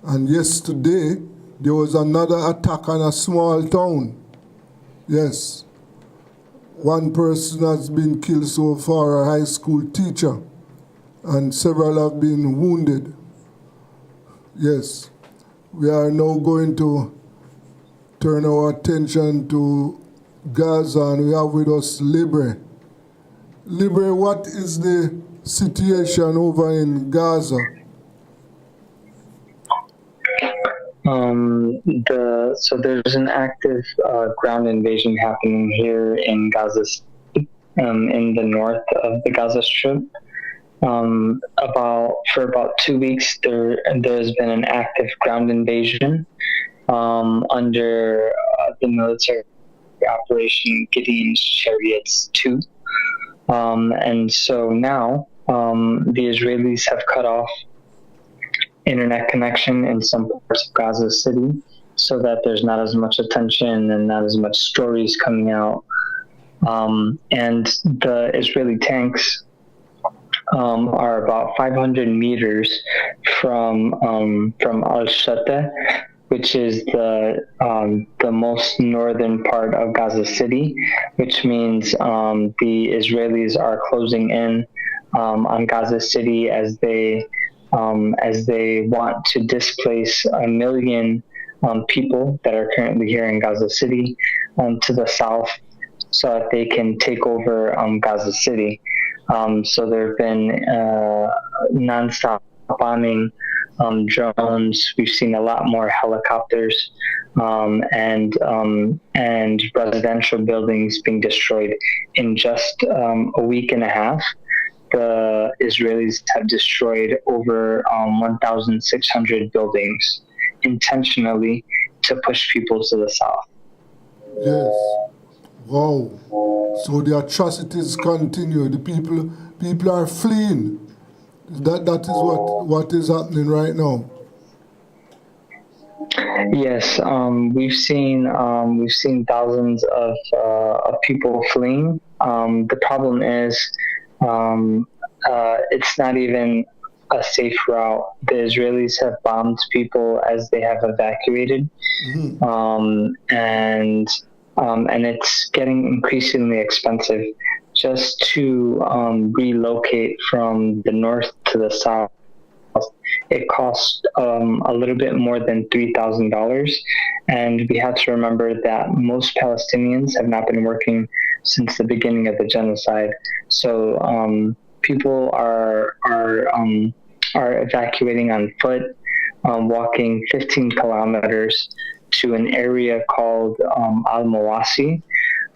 And yesterday, there was another attack on a small town. Yes. One person has been killed so far, a high school teacher, and several have been wounded. Yes, we are now going to turn our attention to Gaza, and we have with us Libre. Libre, what is the situation over in Gaza? So there's an active ground invasion happening here in Gaza City, in the north of the Gaza Strip. For about 2 weeks, there's been an active ground invasion under the military operation Gideon's Chariots 2. And so now the Israelis have cut off internet connection in some parts of Gaza City so that there's not as much attention and not as much stories coming out. And the Israeli tanks are about 500 meters from Al-Shatteh, which is the most northern part of Gaza City, which means the Israelis are closing in on Gaza City as they want to displace 1 million people that are currently here in Gaza City to the south so that they can take over Gaza City. So there have been nonstop bombing, drones. We've seen a lot more helicopters and residential buildings being destroyed in just a week and a half. The Israelis have destroyed over 1,600 buildings intentionally to push people to the south. Yes. Wow. So the atrocities continue. The people are fleeing. That is what is happening right now. Yes, we've seen thousands of people fleeing. The problem is it's not even a safe route. The Israelis have bombed people as they have evacuated, and it's getting increasingly expensive just to relocate from the north to the south. it cost a little bit more than $3,000. And we have to remember that most Palestinians have not been working since the beginning of the genocide. So people are evacuating on foot, walking 15 kilometers to an area called Al-Mawasi.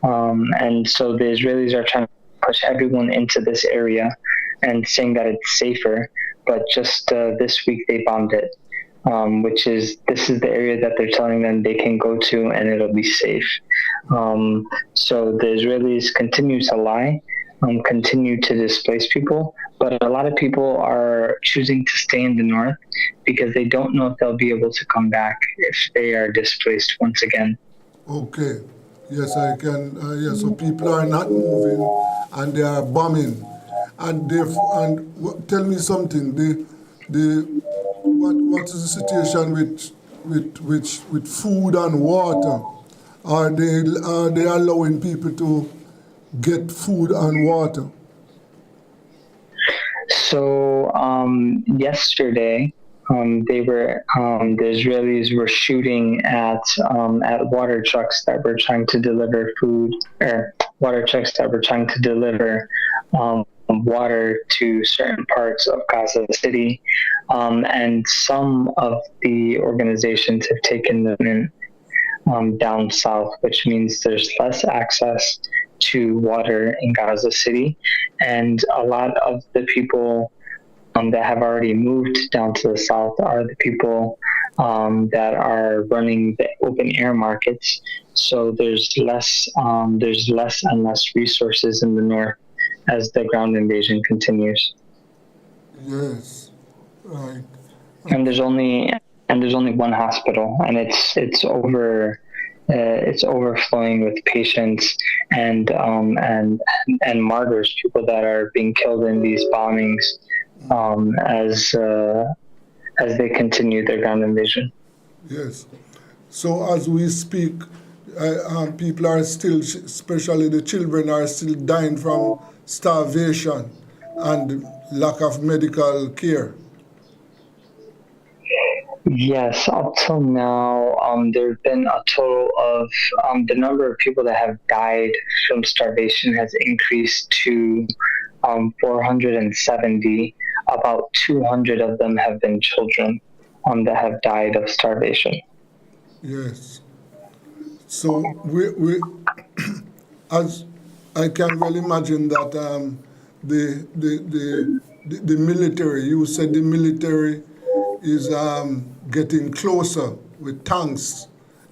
And so the Israelis are trying to push everyone into this area and saying that it's safer. But just this week they bombed it, this is the area that they're telling them they can go to and it'll be safe. So the Israelis continue to lie, continue to displace people, but a lot of people are choosing to stay in the north because they don't know if they'll be able to come back if they are displaced once again. Okay. Yes, I can. Yes, so people are not moving and they are bombing. And tell me something. What is the situation with food and water? Are they allowing people to get food and water? So yesterday, the Israelis were shooting at water trucks that were trying to deliver food, or water trucks that were trying to deliver water to certain parts of Gaza City, and some of the organizations have taken them in down south, which means there's less access to water in Gaza City, and a lot of the people that have already moved down to the south are the people that are running the open air markets. So there's less and less resources in the north as the ground invasion continues. Yes, right. And there's only one hospital, and it's overflowing with patients and martyrs, people that are being killed in these bombings as they continue their ground invasion. Yes. So as we speak, people are still, especially the children, are still dying from starvation and lack of medical care. Yes, up till now, there have been a total of the number of people that have died from starvation has increased to 470. About 200 of them have been children that have died of starvation. Yes. So we as I can well imagine that the military. You said the military is getting closer with tanks,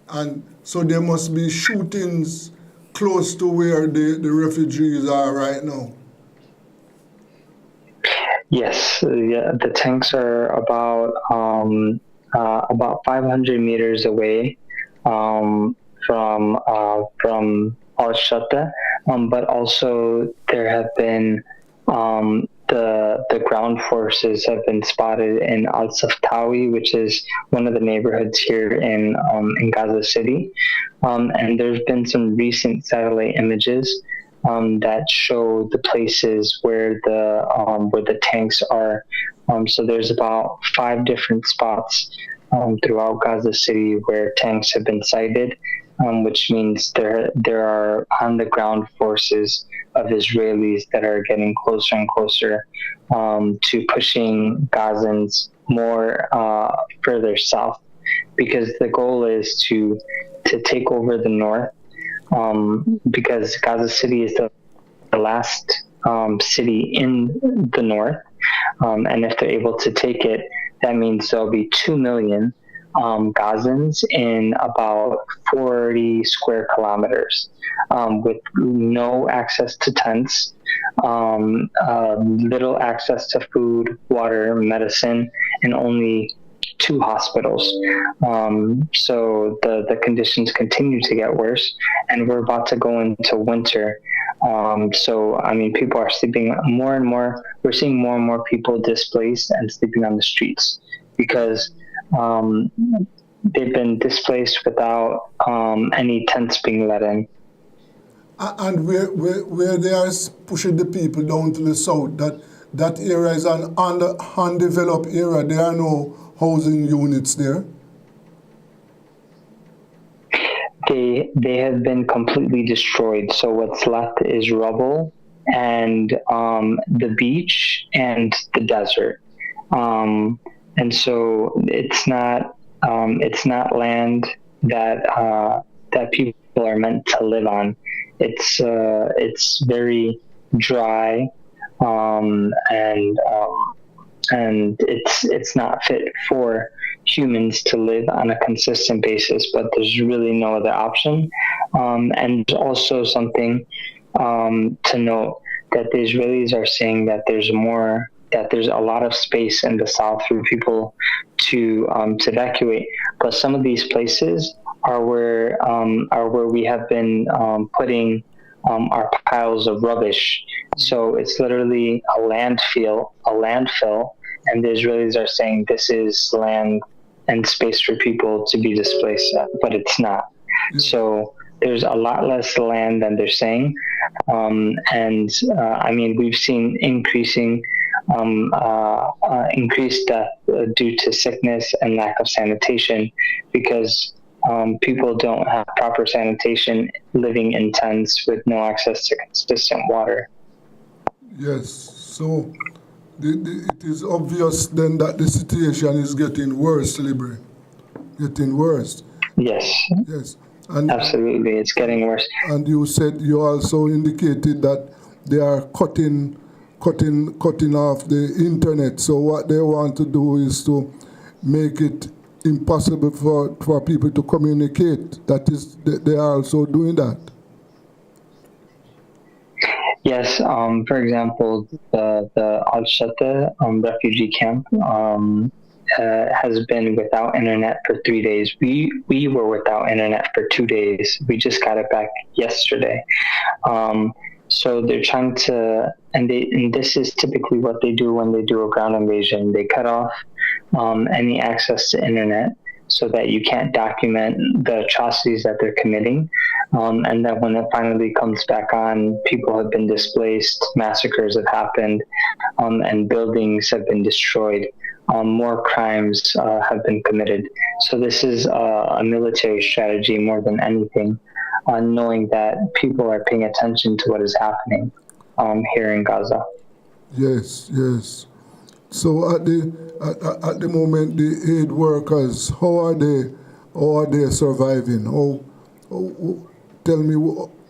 and so there must be shootings close to where the refugees are right now. Yes, the tanks are about 500 meters away from Al-Shatta, but also there have been the ground forces have been spotted in Al-Saftawi, which is one of the neighborhoods here in Gaza City, and there's been some recent satellite images that show the places where the tanks are. So there's about 5 different spots throughout Gaza City where tanks have been sighted, which means there are on the ground forces of Israelis that are getting closer and closer to pushing Gazans more further south, because the goal is to take over the north, because Gaza City is the last city in the north, and if they're able to take it, that means there'll be 2 million Gazans in about 40 square kilometers, with no access to tents, little access to food, water, medicine, and only 2 hospitals. So the conditions continue to get worse, and we're about to go into winter. So, I mean, people are sleeping more and more. We're seeing more and more people displaced and sleeping on the streets because they've been displaced without any tents being let in. And where they are pushing the people down to the south, that that area is an undeveloped area. There are no housing units there. They have been completely destroyed. So what's left is rubble and the beach and the desert. And so it's not land that people are meant to live on. It's very dry, and it's not fit for humans to live on a consistent basis. But there's really no other option. And also something to note that the Israelis are saying that there's a lot of space in the south for people to evacuate, but some of these places are where we have been putting our piles of rubbish. So it's literally a landfill, and the Israelis are saying this is land and space for people to be displaced, but it's not. So there's a lot less land than they're saying, I mean, we've seen increased death due to sickness and lack of sanitation, because people don't have proper sanitation, living in tents with no access to consistent water. Yes, so it is obvious then that the situation is getting worse, Libre. Getting worse. Yes. Yes. And absolutely, it's getting worse. And you also indicated that they are cutting off the internet. So what they want to do is to make it impossible for people to communicate. That is, they are also doing that. Yes. For example, the Al-Shatta refugee camp has been without internet for 3 days. We were without internet for 2 days. We just got it back yesterday. So they're trying to, and this is typically what they do when they do a ground invasion. They cut off any access to internet so that you can't document the atrocities that they're committing. And then when it finally comes back on, people have been displaced, massacres have happened, and buildings have been destroyed. More crimes have been committed. So this is a military strategy more than anything, knowing that people are paying attention to what is happening here in Gaza. Yes, yes. So at the moment, the aid workers, how are they surviving? Tell me,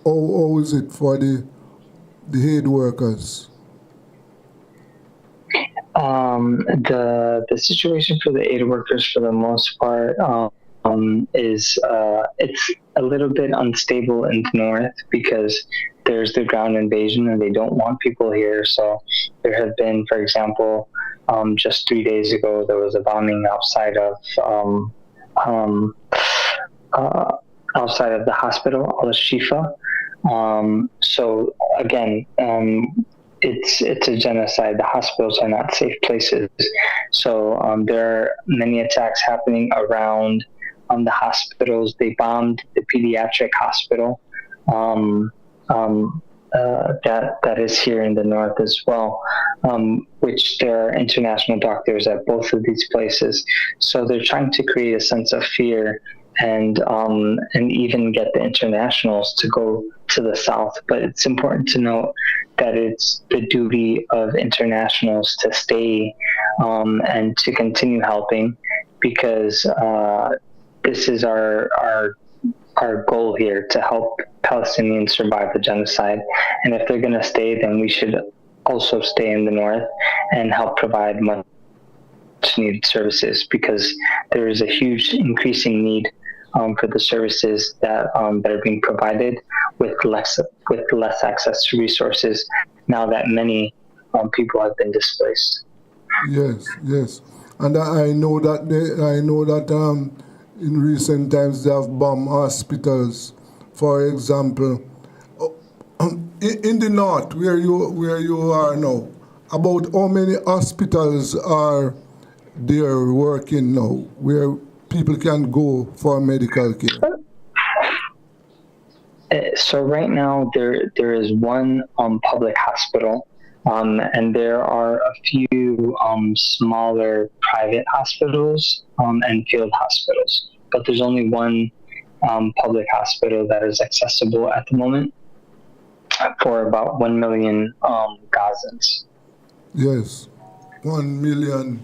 how is it for the aid workers? The situation for the aid workers, for the most part, is it's a little bit unstable in the north because there's the ground invasion and they don't want people here. So there have been, for example, just 3 days ago, there was a bombing outside of the hospital, Al-Shifa. So again, it's a genocide. The hospitals are not safe places. So there are many attacks happening around the hospitals. They bombed the pediatric hospital that is here in the north as well, which there are international doctors at both of these places. So they're trying to create a sense of fear and even get the internationals to go to the south. But it's important to note that it's the duty of internationals to stay and to continue helping, because this is our goal here, to help Palestinians survive the genocide. And if they're going to stay, then we should also stay in the north and help provide much needed services, because there is a huge increasing need for the services that are being provided with less access to resources now that many people have been displaced. Yes, yes, and I know that in recent times they have bombed hospitals. For example, in the north where you are now, about how many hospitals are there working now, where people can go for medical care? So right now there is one public hospital And there are a few smaller private hospitals and field hospitals, but there's only one public hospital that is accessible at the moment for about 1 million Gazans. Yes, 1 million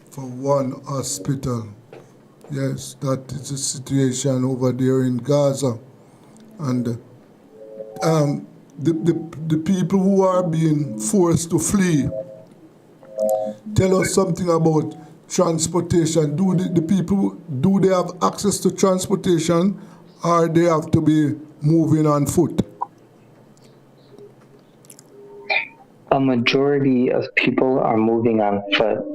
for one hospital. Yes, that is the situation over there in Gaza. And the people who are being forced to flee, tell us something about transportation. Do the people, do they have access to transportation, or they have to be moving on foot? A majority of people are moving on foot,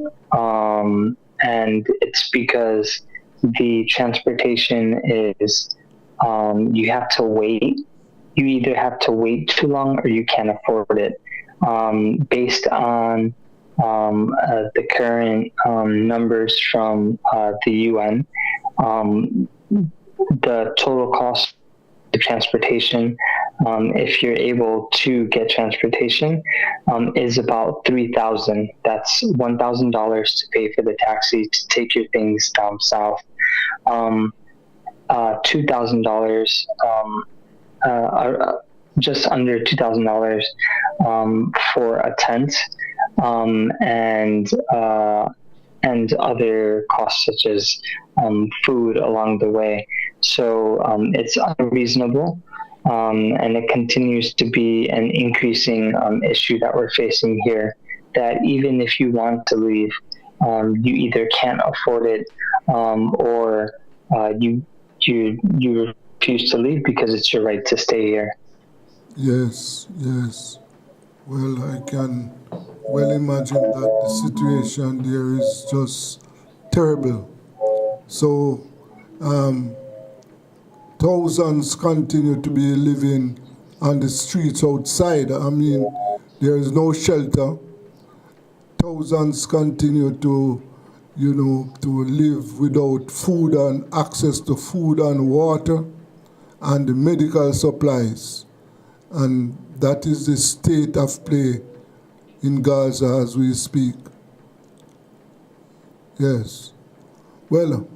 and it's because the transportation is you have to wait. You either have to wait too long or you can't afford it. Based on the current numbers from the UN, the total cost of transportation, if you're able to get transportation, is about $3,000. That's $1,000 to pay for the taxi to take your things down south. $2,000, just under $2,000 for a tent, and other costs such as food along the way. So it's unreasonable, and it continues to be an increasing issue that we're facing here, that even if you want to leave, you either can't afford it, or you refuse to leave because it's your right to stay here. Yes, yes. Well, I can well imagine that the situation there is just terrible. So, thousands continue to be living on the streets outside. I mean, there is no shelter. Thousands continue to, to live without food and access to food and water and the medical supplies. And that is the state of play in Gaza as we speak. Yes. Well,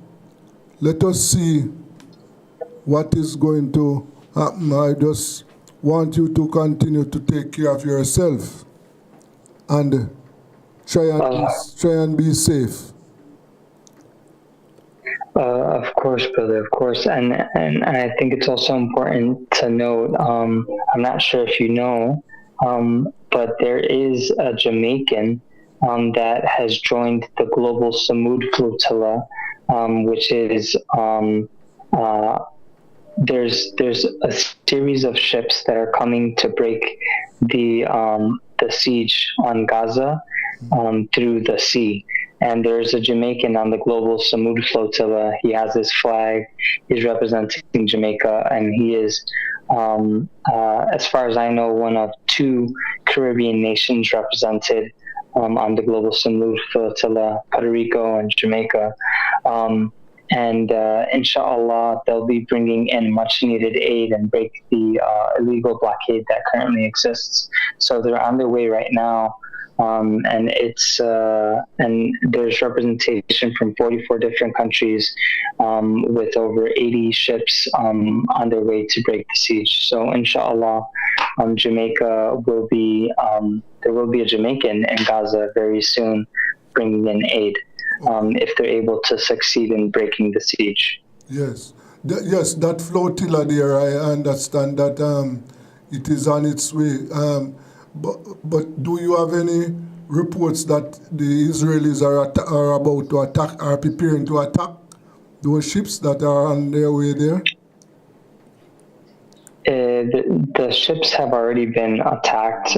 let us see what is going to happen. I just want you to continue to take care of yourself and try and be safe. Of course, brother, of course. And I think it's also important to note, I'm not sure if you know, but there is a Jamaican that has joined the global Samud flotilla, which is, there's a series of ships that are coming to break the siege on Gaza through the sea. And there's a Jamaican on the global Samud flotilla. He has his flag. He's representing Jamaica, and he is, as far as I know, one of 2 Caribbean nations represented on the global Samud flotilla, Puerto Rico and Jamaica. And inshallah, they'll be bringing in much needed aid and break the illegal blockade that currently exists. So they're on their way right now. And it's and there's representation from 44 different countries, with over 80 ships on their way to break the siege. So inshallah, Jamaica will be there will be a Jamaican in Gaza very soon, bringing in aid, if they're able to succeed in breaking the siege. Yes, yes, that flotilla there, I understand that it is on its way. But do you have any reports that the Israelis are about to attack, are preparing to attack those ships that are on their way there? The ships have already been attacked.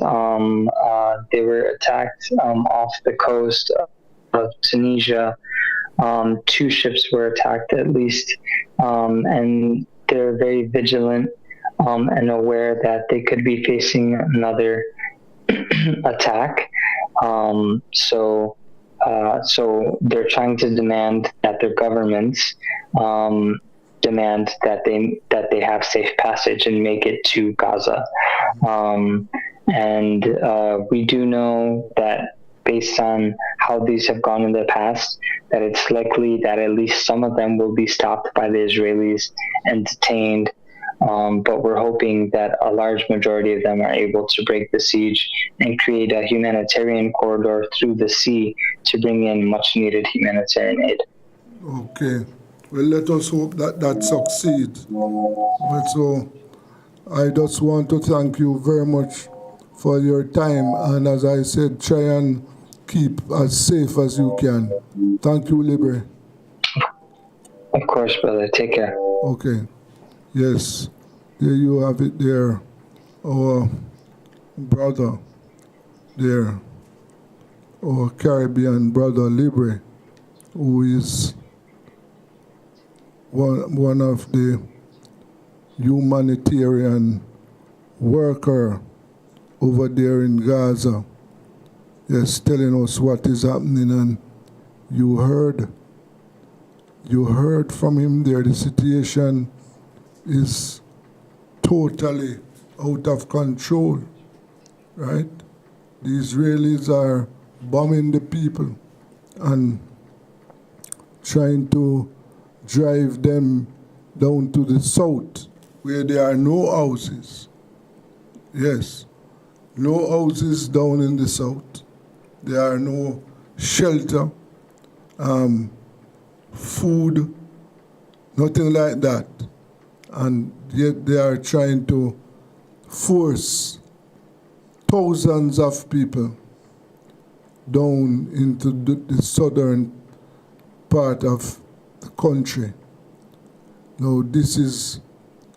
They were attacked off the coast of Tunisia. 2 ships were attacked at least, and they're very vigilant and aware that they could be facing another attack. So they're trying to demand that their governments demand that they have safe passage and make it to Gaza. And we do know that based on how these have gone in the past, that it's likely that at least some of them will be stopped by the Israelis and detained. But we're hoping that a large majority of them are able to break the siege and create a humanitarian corridor through the sea to bring in much needed humanitarian aid. Okay. Well, let us hope that that succeeds. But so I just want to thank you very much for your time. And as I said, try and keep as safe as you can. Thank you, Libre. Of course, brother. Take care. Okay. Yes. There you have it there. Our brother there. Our Caribbean brother, Libre, who is one of the humanitarian worker over there in Gaza. Yes, telling us what is happening, and you heard from him there. The situation is totally out of control, right? The Israelis are bombing the people and trying to drive them down to the south where there are no houses. Yes, no houses down in the south. There are no shelter, food, nothing like that. And yet they are trying to force thousands of people down into the southern part of the country. Now, this is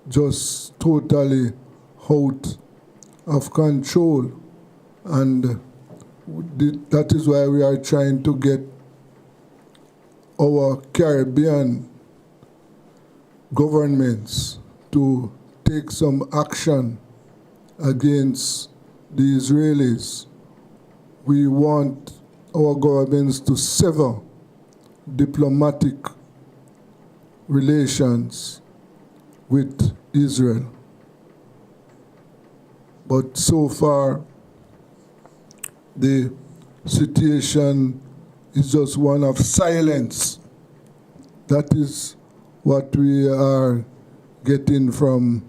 just totally out of control, and that is why we are trying to get our Caribbean governments to take some action against the Israelis. We want our governments to sever diplomatic relations with Israel. But so far, the situation is just one of silence. That is what we are getting from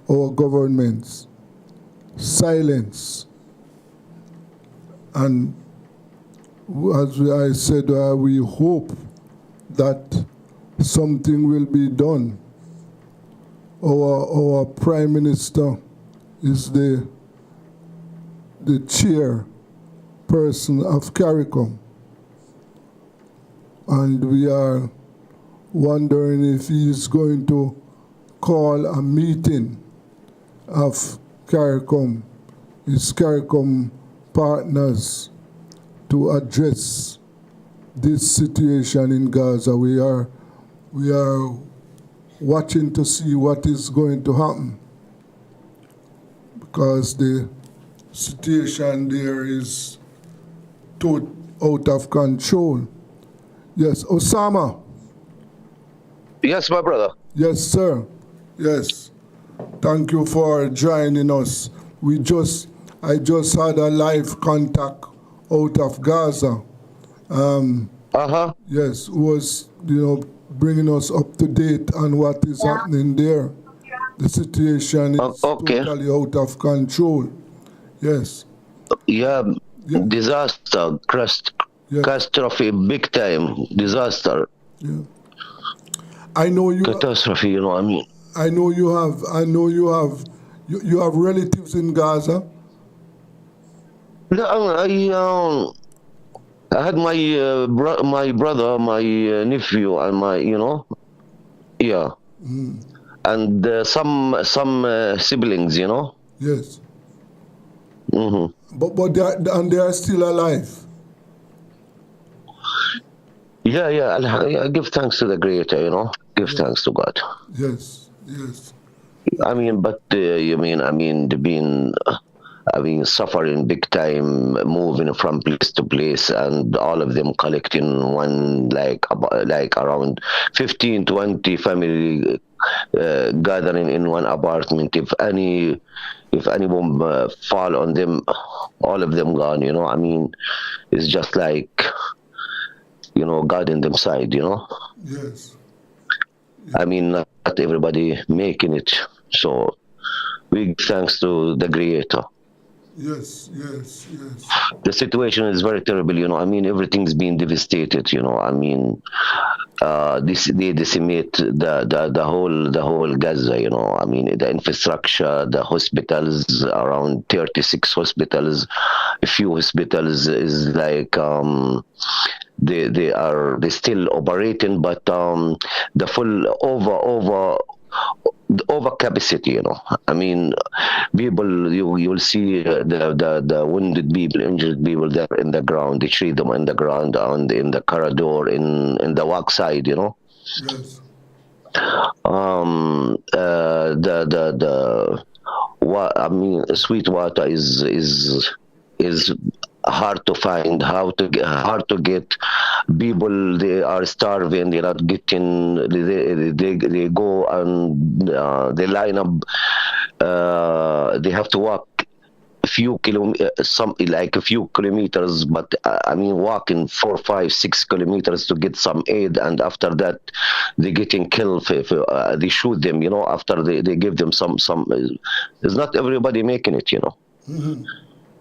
our governments. Silence. And as I said, we hope that something will be done. Our Prime Minister is the chairperson of CARICOM. And we are wondering if he is going to call a meeting of CARICOM, his CARICOM partners, to address this situation in Gaza. We are watching to see what is going to happen, because the situation there is out of control. Yes, Osama. Yes, my brother. Yes, sir. Yes. Thank you for joining us. I just had a live contact out of Gaza. Yes, who was, bringing us up to date on what is happening there. The situation is totally out of control. Yes. Yeah. Disaster, catastrophe, big time disaster. Yeah. I know you. Catastrophe, you know what I mean. I know you have relatives in Gaza. No, I had my brother, my nephew, and my, yeah, and some siblings, Yes. Mm-hmm. But they are still alive. Yeah. I give thanks to the Creator, Give thanks to God. Yes. I mean, but they've been suffering big time, moving from place to place, and all of them collecting one, like around 15, 20 family gathering in one apartment. If any if anyone fall on them, all of them gone. I mean, it's just like, God in them side. Yes. I mean, not everybody making it. So big thanks to the Creator. Yes, yes, yes. The situation is very terrible. I mean, everything's being devastated. I mean, they decimate the whole Gaza. I mean, the infrastructure, the hospitals, around 36 hospitals. A few hospitals is like they still operating, but the full over capacity. I mean, people, you will see the wounded people, injured people there in the ground. They treat them in the ground, in the corridor, in the walk side. Yes. I mean, sweet water is hard to find, hard to get. People, they are starving, they're not getting, they go and they line up, they have to walk a few kilometers, but I mean, walking 4, 5, 6 kilometers to get some aid, and after that they're getting killed. They shoot them, after they give them some. It's not everybody making it. Mm-hmm.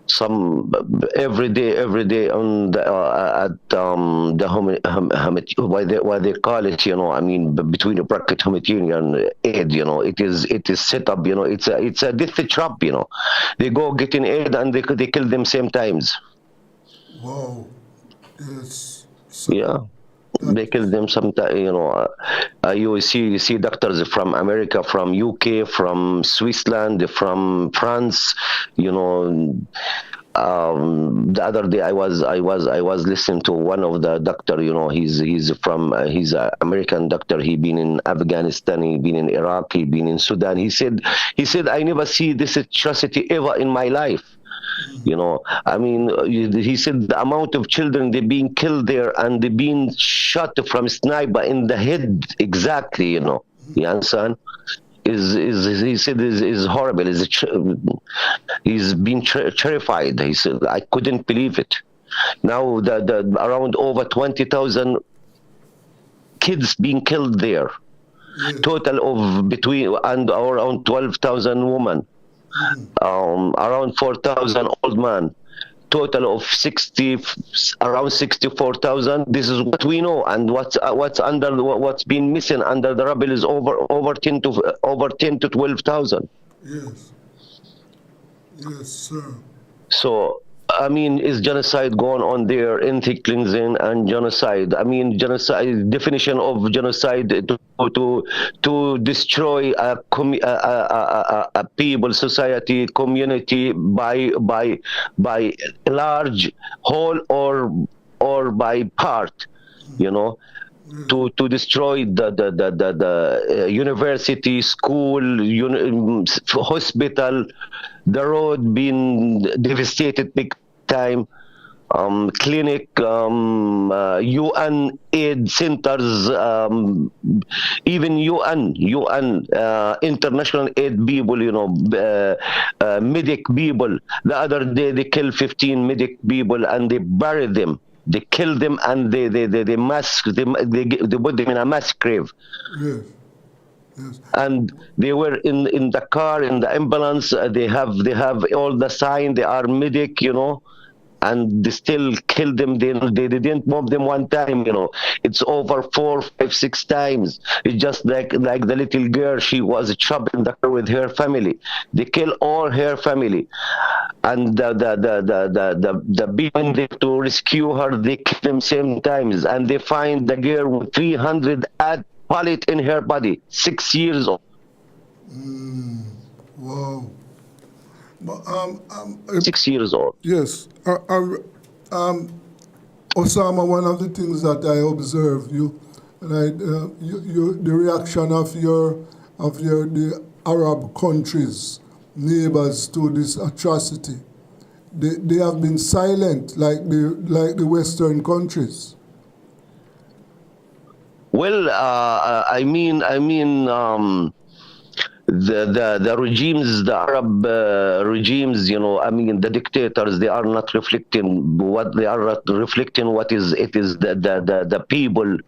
Some every day on the why they call it, I mean, between the bracket humanitarian aid, it is set up, it's a death trap. They go getting aid and they kill them same times. Wow. Yes. Yeah. They kill them sometimes. You see doctors from America, from UK, from Switzerland, from France. The other day I was listening to one of the doctor. He's an American doctor. He been in Afghanistan. He been in Iraq. He been in Sudan. He said I never see this atrocity ever in my life. I mean, he said the amount of children they're being killed there, and they're being shot from sniper in the head, exactly. You understand? He said is horrible. He's been terrified. He said, I couldn't believe it. Now the around over 20,000 kids being killed there. Total of between and around 12,000 women. Around 4,000 old man, total of around 64,000. This is what we know, and what's been missing under the rubble is over 10 to 12,000. Yes. Yes, sir. So, I mean, is genocide going on there, ethnic cleansing and genocide? I mean, genocide, definition of genocide to destroy a people, society, community by large whole or by part, to destroy the university, school, hospital, the road being devastated big time, clinic, UN aid centers, even UN international aid people, medic people. The other day they killed 15 medic people and they buried them. They killed them and they put them in a mass grave. Yes. Yes. And they were in the car, in the ambulance. They have all the sign. They are medic, and they still killed them. They didn't mob them one time. It's over 4, 5, 6 times. It's just like the little girl. She was chopped in the car with her family. They kill all her family, and the people there to rescue her, they kill them same times, and they find the girl with 300 bullet in her body, 6 years old. Wow. But, 6 years old. Yes. Osama, one of the things that I observed, the reaction of the Arab countries, neighbors to this atrocity, they have been silent like the Western countries. Well, I mean, the regimes, the Arab regimes, I mean, the dictators, they are not reflecting what they are not reflecting what is it is the people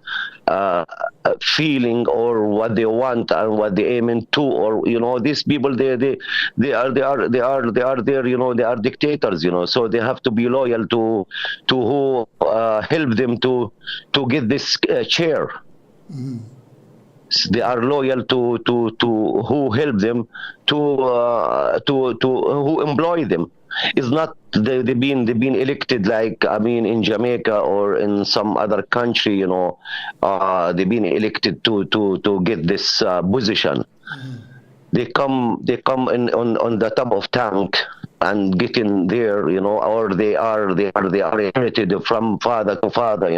feeling or what they want and what they aiming to, or these people they are there, they are dictators, so they have to be loyal to who help them to get this chair. They are loyal to who help them to who employ them. It's not they've been elected like in Jamaica or in some other country. They've been elected to get this position. They come in on the top of tank and get in there, or they are inherited from father to father,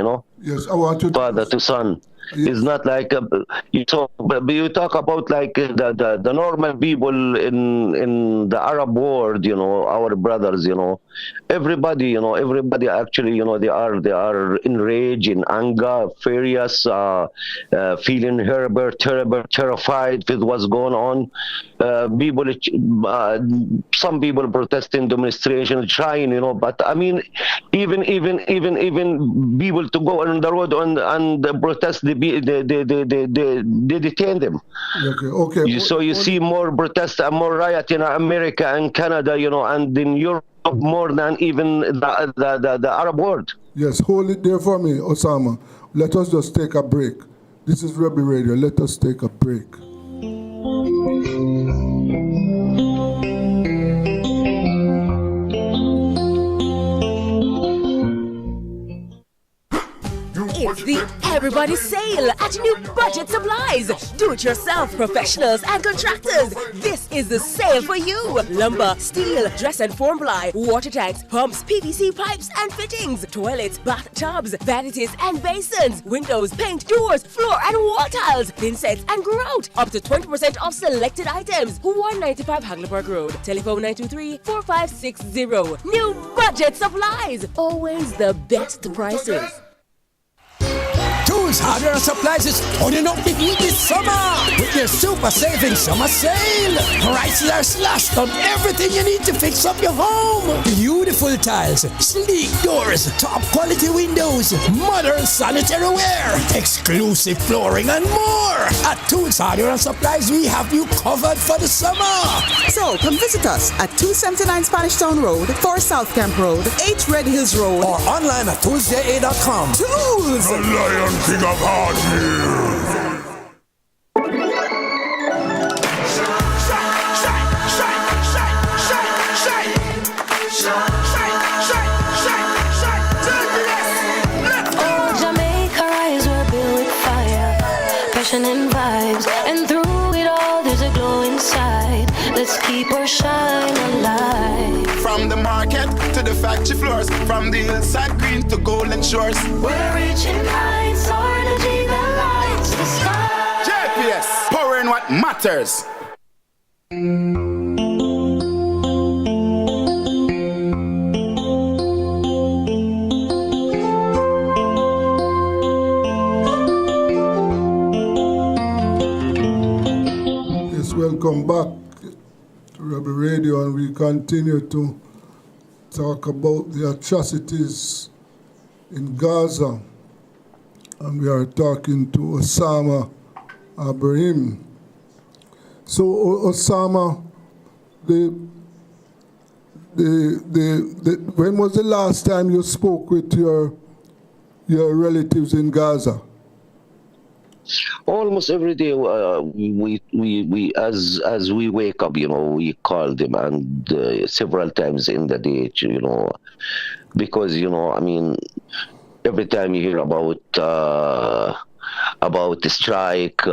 Yes, I want to father to son. Yes. It's not like you talk about like the normal people in the Arab world, our brothers, everybody actually, they are enraged, in anger, furious, feeling terrible, terrified with what's going on. Some people protesting, demonstration, trying, but even people to go on the road and protest, they detain them. Okay. So you see more protests and more riot in America and Canada, and in Europe more than even the Arab world. Yes, hold it there for me, Osama. Let us just take a break. This is Rebel Radio. Let us take a break. It's the Everybody Sale at New Budget Supplies. Do-it-yourself professionals and contractors. This is the sale for you. Lumber, steel, dress and form ply, water tanks, pumps, PVC pipes and fittings, toilets, bathtubs, vanities and basins, windows, paint, doors, floor and wall tiles, thin sets and grout. Up to 20% off selected items. 195 Hagleyburg Road. Telephone 923-4560. New Budget Supplies. Always the best prices. Tools, hardware, and supplies is holding up the heat this summer with their super saving summer sale. Prices are slashed on everything you need to fix up your home. Beautiful tiles, sleek doors, top quality windows, modern sanitary ware, exclusive flooring, and more. At Tools, hardware, and supplies, we have you covered for the summer. So come visit us at 279 Spanish Town Road, 4 South Camp Road, 8 Red Hills Road, or online at toolsja.com. Tools! The Lion King of Hard Hills. Oh, Jamaica rise, we're built with fire, passion and vibes, and through it all there's a glow inside. Let's keep our shine alive. From the market to the factory floors, from the hillside green to golden shores, we're reaching heights, our energy that lights the sky. JPS, power in what matters. Yes, welcome back to Rebel Radio, and we continue to talk about the atrocities in Gaza. And we are talking to Osama Ibrahim. So, Osama, when was the last time you spoke with your relatives in Gaza? Almost every day, we as we wake up, we call them, and several times in the day, because every time you hear about the strike,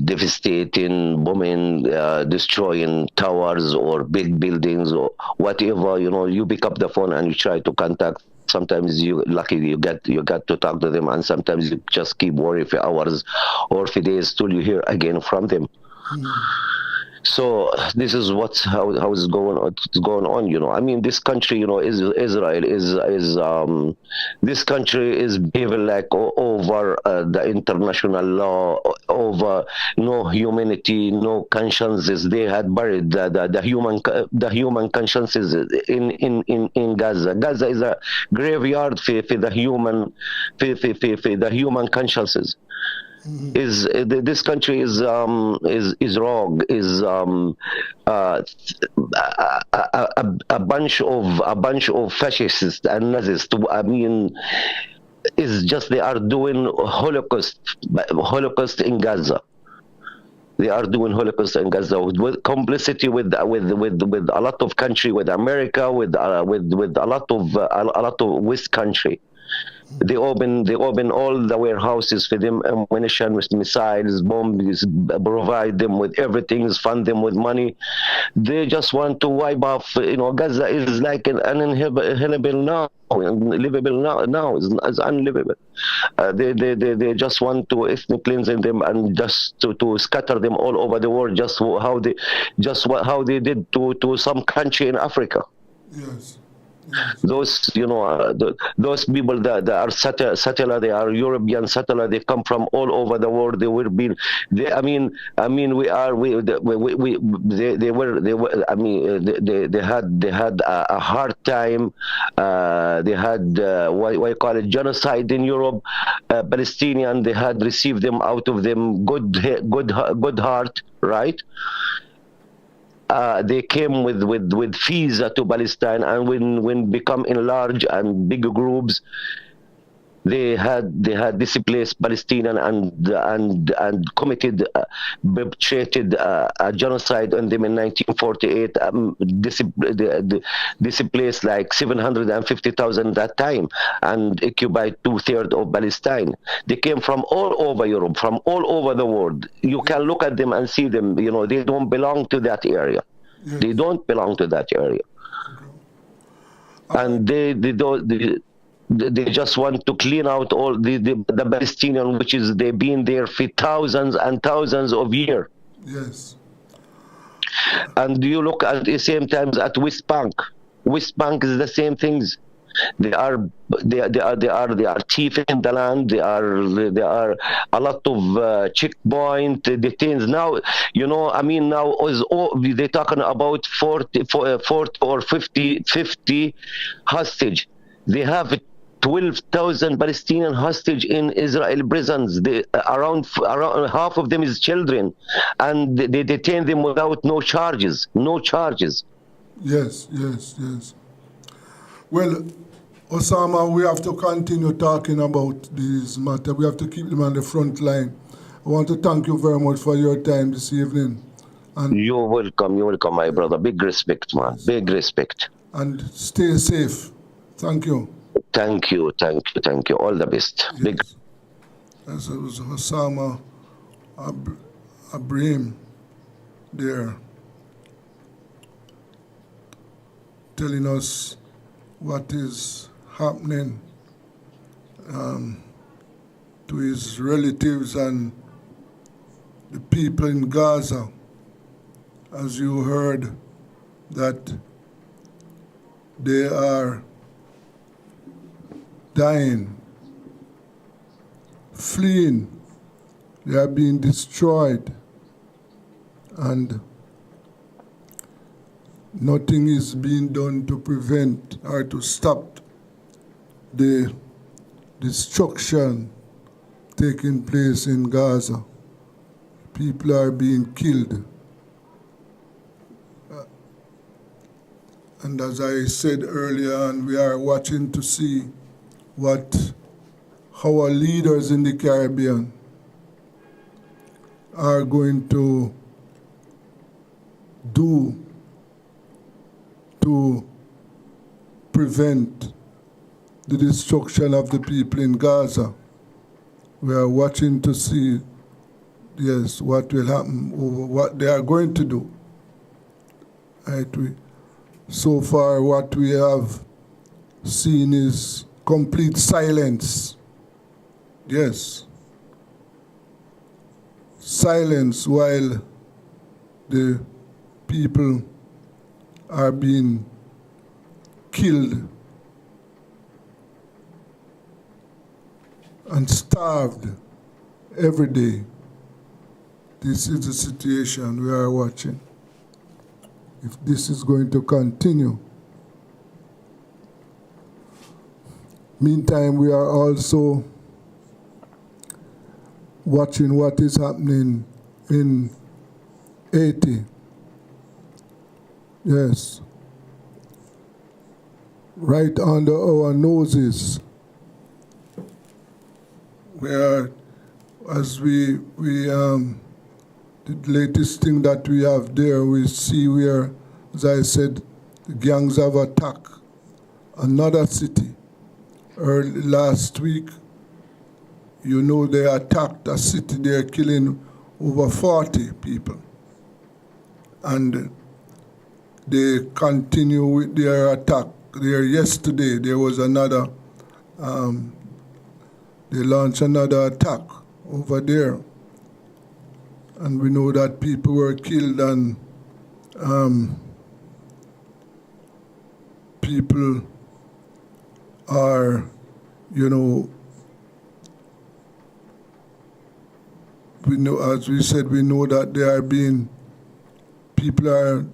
devastating, bombing, destroying towers or big buildings or whatever, you pick up the phone and you try to contact. Sometimes you get to talk to them, and sometimes you just keep worrying for hours or for days till you hear again from them. So this is how it's going on. You know, I mean, this country, you know, Israel is this country is behaving like over the international law, over no humanity, no consciences. They had buried the human consciences in Gaza. Gaza is a graveyard for the human consciences. This country is wrong, is a bunch of fascists and Nazis. I mean, is just they are doing Holocaust in Gaza. They are doing Holocaust in Gaza with complicity with a lot of country, with America, with a lot of West country. They open all the warehouses for them, ammunition, with missiles, bombs, provide them with everything, fund them with money. They just want to wipe off. You know, Gaza is like an uninhabitable now, livable now. It's unlivable. They just want to ethnic cleansing them and just to scatter them all over the world. Just how they did to some country in Africa. Yes. Those, you know, those people that are settler, they are European settler. They come from all over the world. They were being, they had a hard time. They had what you call it, genocide in Europe. Palestinian, they had received them out of them good heart, right? They came with fees to Palestine, and when become enlarged and big groups, they had displaced Palestinian and committed perpetrated a genocide on them in 1948. Displaced like 750,000 that time and occupied 2/3 of Palestine. They came from all over Europe, from all over the world. You can look at them and see them. You know, they don't belong to that area. Yes. They don't belong to that area, and they just want to clean out all the Palestinian, which is they've been there for thousands and thousands of years. Yes. And you look at the same times at West Bank. West Bank is the same things. They are thieving the land. They are a lot of checkpoint detains now. You know, I mean, now they're talking about 40 or 50 hostage. They have 12,000 Palestinian hostage in Israeli prisons. Around half of them is children, and they detain them without no charges. No charges. Yes. Well, Osama, we have to continue talking about this matter. We have to keep them on the front line. I want to thank you very much for your time this evening. And you're welcome, my brother. Big respect, man. Big respect. And stay safe. Thank you. Thank you. All the best. Yes. Big. As it was Osama Abraham there telling us what is happening to his relatives and the people in Gaza. As you heard, that they are dying, fleeing, they are being destroyed, and nothing is being done to prevent or to stop the destruction taking place in Gaza. People are being killed. And as I said earlier, and we are watching to see what our leaders in the Caribbean are going to do to prevent the destruction of the people in Gaza. We are watching to see, yes, what will happen, or what they are going to do. Right? So far, what we have seen is complete silence. Yes. Silence while the people are being killed and starved every day. This is the situation we are watching. If this is going to continue. Meantime, we are also watching what is happening in Haiti. Yes. Right under our noses. Where, as the latest thing that we have there, we see where, as I said, the gangs have attacked another city. Early last week, you know, they attacked a city, they're killing over 40 people. And they continue with their attack. There yesterday, there was another, they launched another attack over there. And we know that people were killed and people are, you know, we know, as we said, we know that people are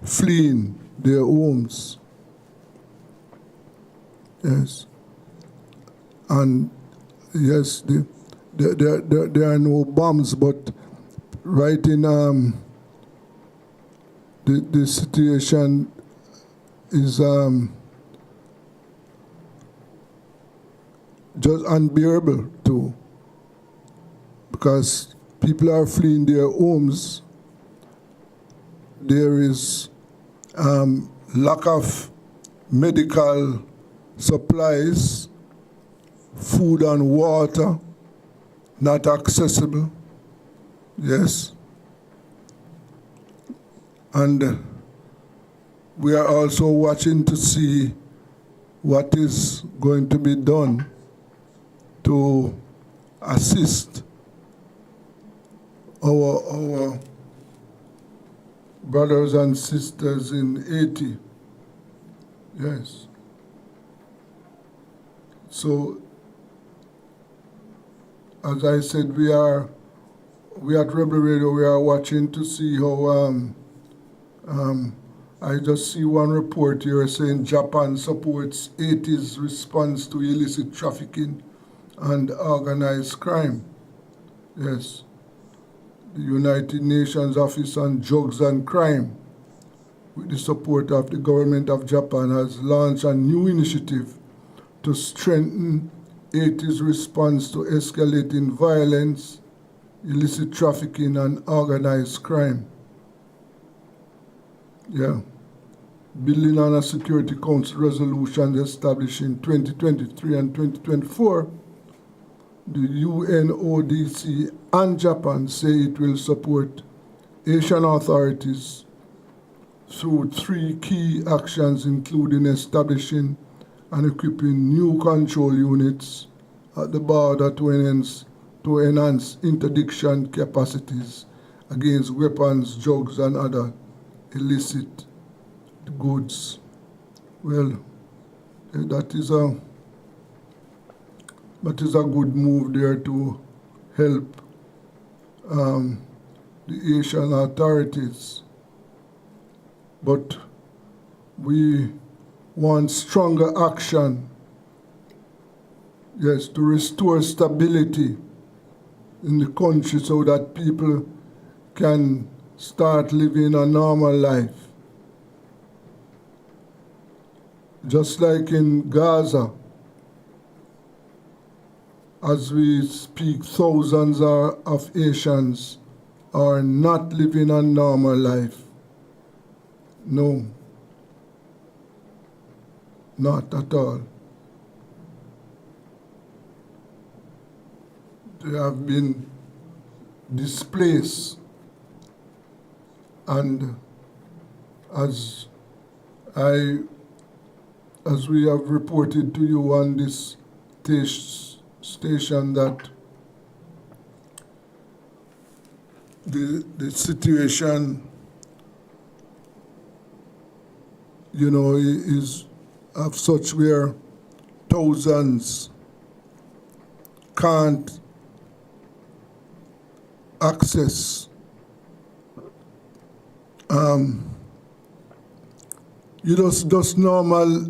fleeing their homes. Yes. And yes, there are no bombs, but right in the situation is just unbearable too, because people are fleeing their homes. There is lack of medical supplies, food and water not accessible. Yes. And we are also watching to see what is going to be done to assist our brothers and sisters in Haiti. Yes. So, as I said, we at Rebel Radio, we are watching to see how, I just see one report here saying Japan supports Haiti's response to illicit trafficking and organized crime. Yes. The United Nations Office on Drugs and Crime, with the support of the government of Japan, has launched a new initiative to strengthen Haiti's response to escalating violence, illicit trafficking, and organized crime. Yeah. Building on a Security Council resolution established in 2023 and 2024, the UNODC and Japan say it will support Haitian authorities through 3 key actions, including establishing and equipping new control units at the border to enhance interdiction capacities against weapons, drugs, and other illicit goods. Well, that is a good move there to help the Haitian authorities. But we want stronger action, yes, to restore stability in the country so that people can start living a normal life. Just like in Gaza, as we speak, thousands of Haitians are not living a normal life. No. Not at all. They have been displaced, and as we have reported to you on this station, that the situation, you know, is of such where thousands can't access you just normal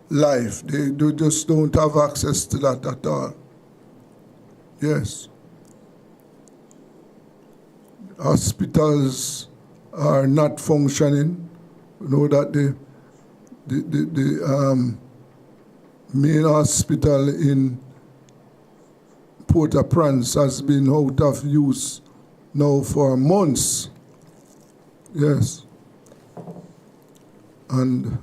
life. They just don't have access to that at all. Yes. Hospitals are not functioning. You know that the main hospital in Port-au-Prince has been out of use now for months. Yes. And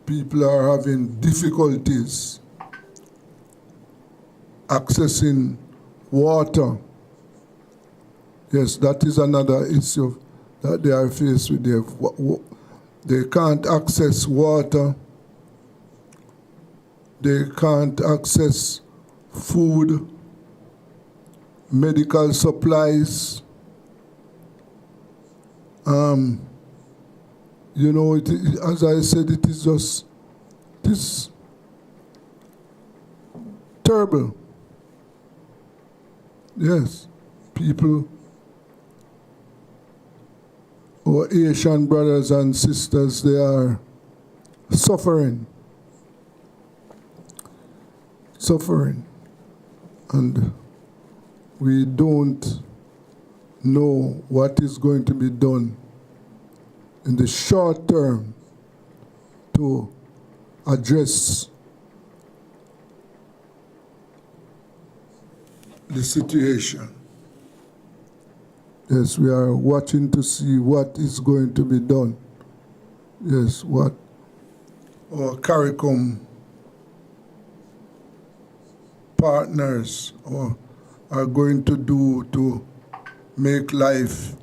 people are having difficulties accessing water. Yes, that is another issue that they are faced with. They can't access water. They can't access food, medical supplies. You know, as I said, it is terrible. Yes, people, our Asian brothers and sisters, they are suffering, and we don't know what is going to be done in the short term to address the situation. Yes, we are watching to see what is going to be done. Yes, what our CARICOM partners are going to do to make life,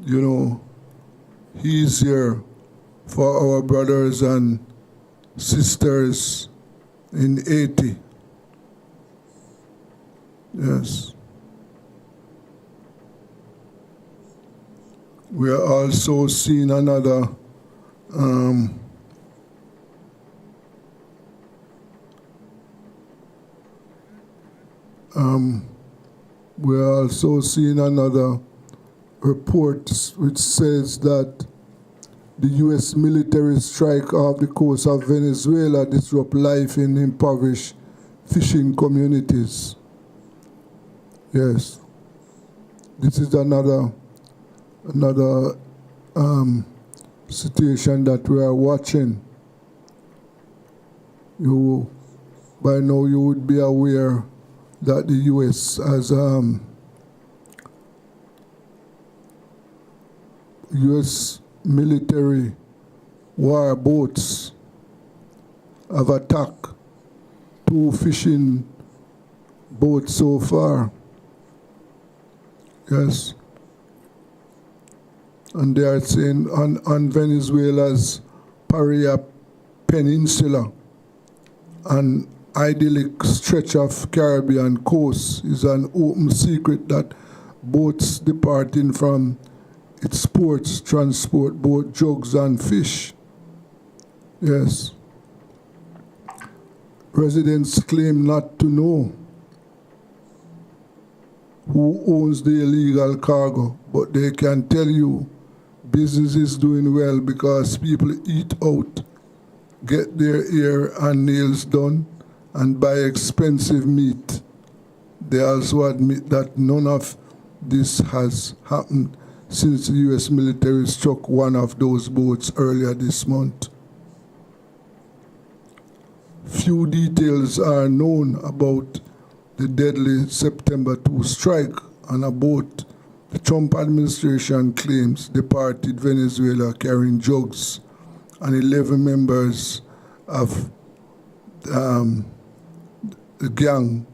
you know, easier for our brothers and sisters in Haiti. Yes. We are also seeing another we're also seeing another report which says that the U.S. military strike off the coast of Venezuela disrupt life in impoverished fishing communities. Yes, this is another situation that we are watching. By now you would be aware that the U.S. has U.S. military war boats have attacked 2 fishing boats so far. Yes. And they are saying on Venezuela's Paria Peninsula, an idyllic stretch of Caribbean coast, is an open secret that boats departing from its ports transport both drugs and fish. Yes. Residents claim not to know who owns the illegal cargo, but they can tell you business is doing well because people eat out, get their hair and nails done, and buy expensive meat. They also admit that none of this has happened since the U.S. military struck one of those boats earlier this month. Few details are known about the deadly September 2 strike on a boat the Trump administration claims departed Venezuela carrying drugs, and 11 members of the gang,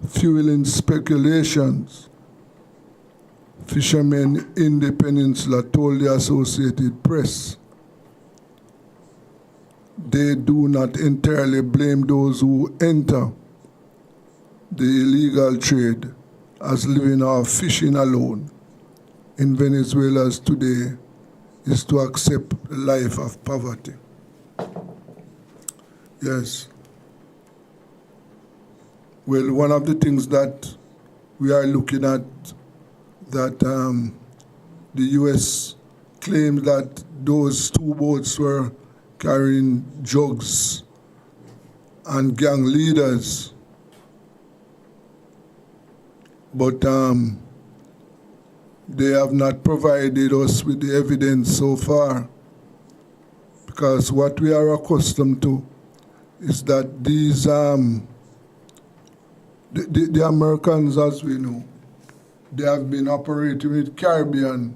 fueling speculations. Fishermen in the peninsula told the Associated Press. they do not entirely blame those who enter the illegal trade as living off fishing alone in Venezuela today is to accept a life of poverty. Yes. Well, one of the things that we are looking at that the U.S. claims that those two boats were carrying drugs and gang leaders, but they have not provided us with the evidence so far, because what we are accustomed to is that these the Americans, as we know, they have been operating with Caribbean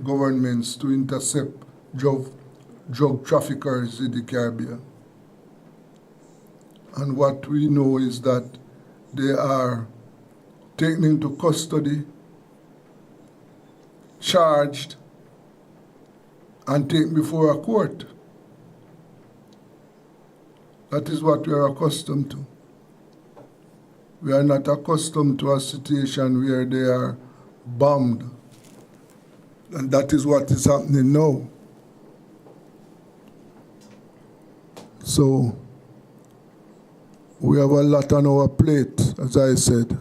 governments to intercept drug traffickers in the Caribbean. And what we know is that they are taken into custody, charged, and taken before a court. That is what we are accustomed to. We are not accustomed to a situation where they are bombed. And that is what is happening now. So we have a lot on our plate, as I said,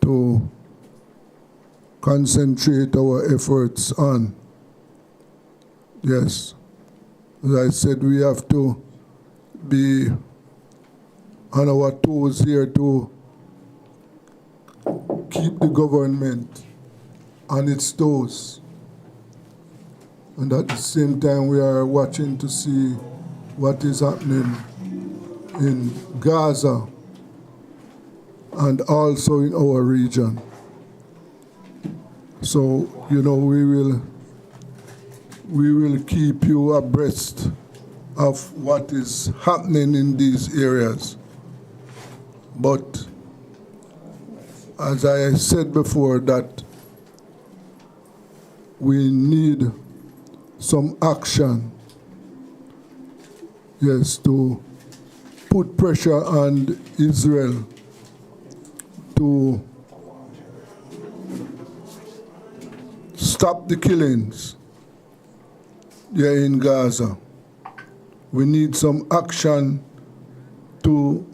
to concentrate our efforts on. Yes, as I said, we have to be on our toes here to keep the government on its toes. And at the same time, we are watching to see what is happening in Gaza and also in our region. So, you know, we will keep you abreast of what is happening in these areas. But as I said before, that we need some action, yes, to put pressure on Israel to stop the killings here in Gaza. We need some action to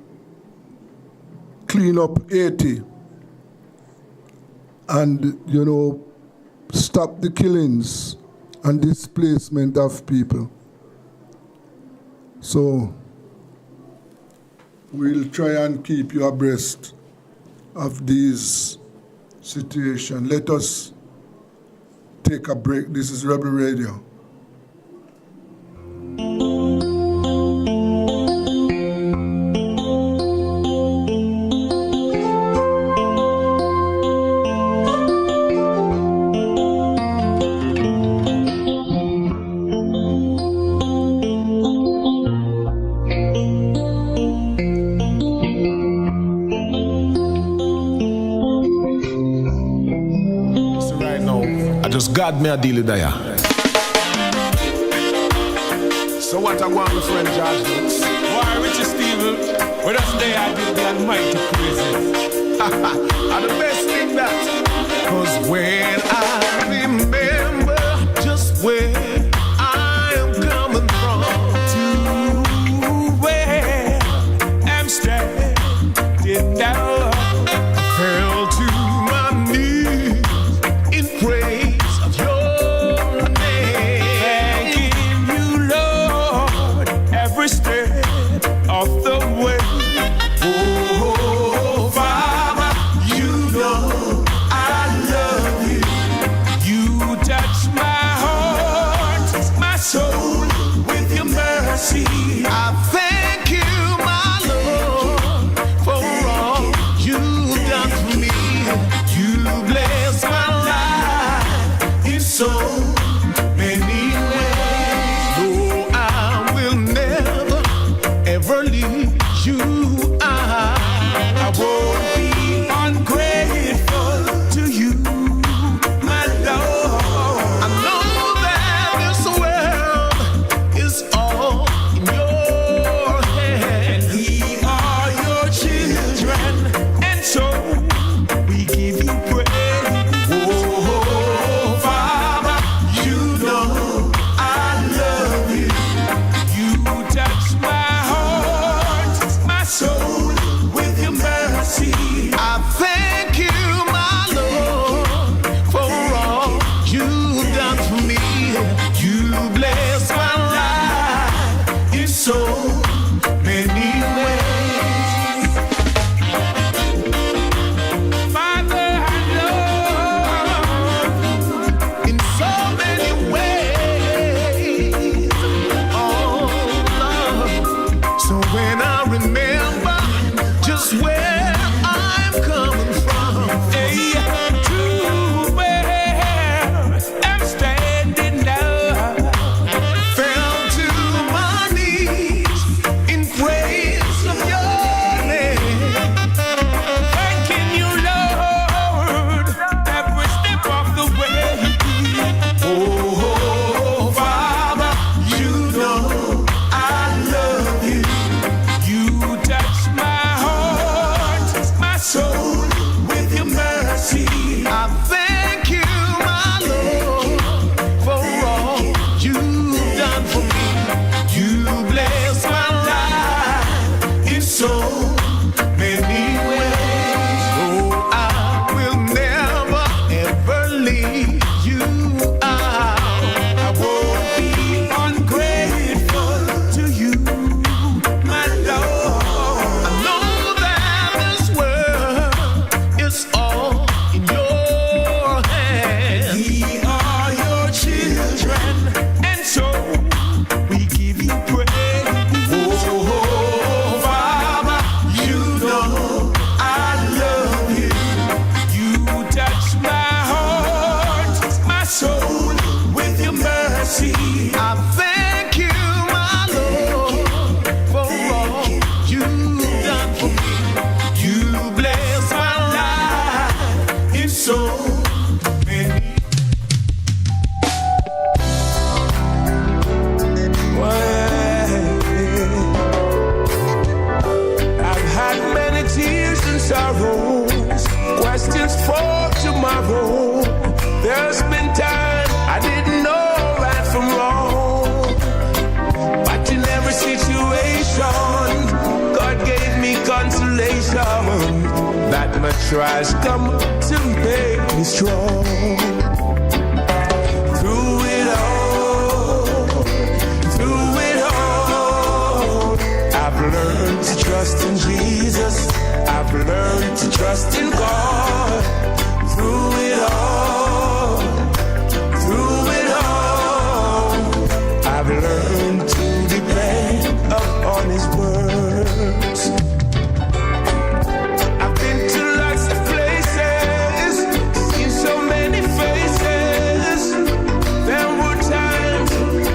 clean up Haiti and, you know, stop the killings and displacement of people. So we'll try and keep you abreast of these situations. Let us take a break. This is Rebel Radio. God me a deal with that. So what I want my friend George Looks? Why Richie Steven? With us there I give the almighty praises. And the best thing that, cause when I remember just where I am coming from to where I'm standing now, I fell to my knees in praise. Oh, Father, you know I love you. you are. I won't be ungrateful to you, my Lord. I know that this world is all in your hands. We are your children, and so we give you praise. Oh, Father, you know I love you. You touch my heart, my soul, with your mercy. I thank you, my Lord, for all you've done for me. You bless my life in so many ways. I've had many tears and sorrows, questions for tomorrow. There's been time I didn't know right from wrong, but in every situation, God gave me consolation. That my trials come to make me strong. Through it all, I've learned to trust in Jesus. I've learned to trust in God. Through it all, I've learned to depend upon His words. I've been to lots of places, seen so many faces. There were times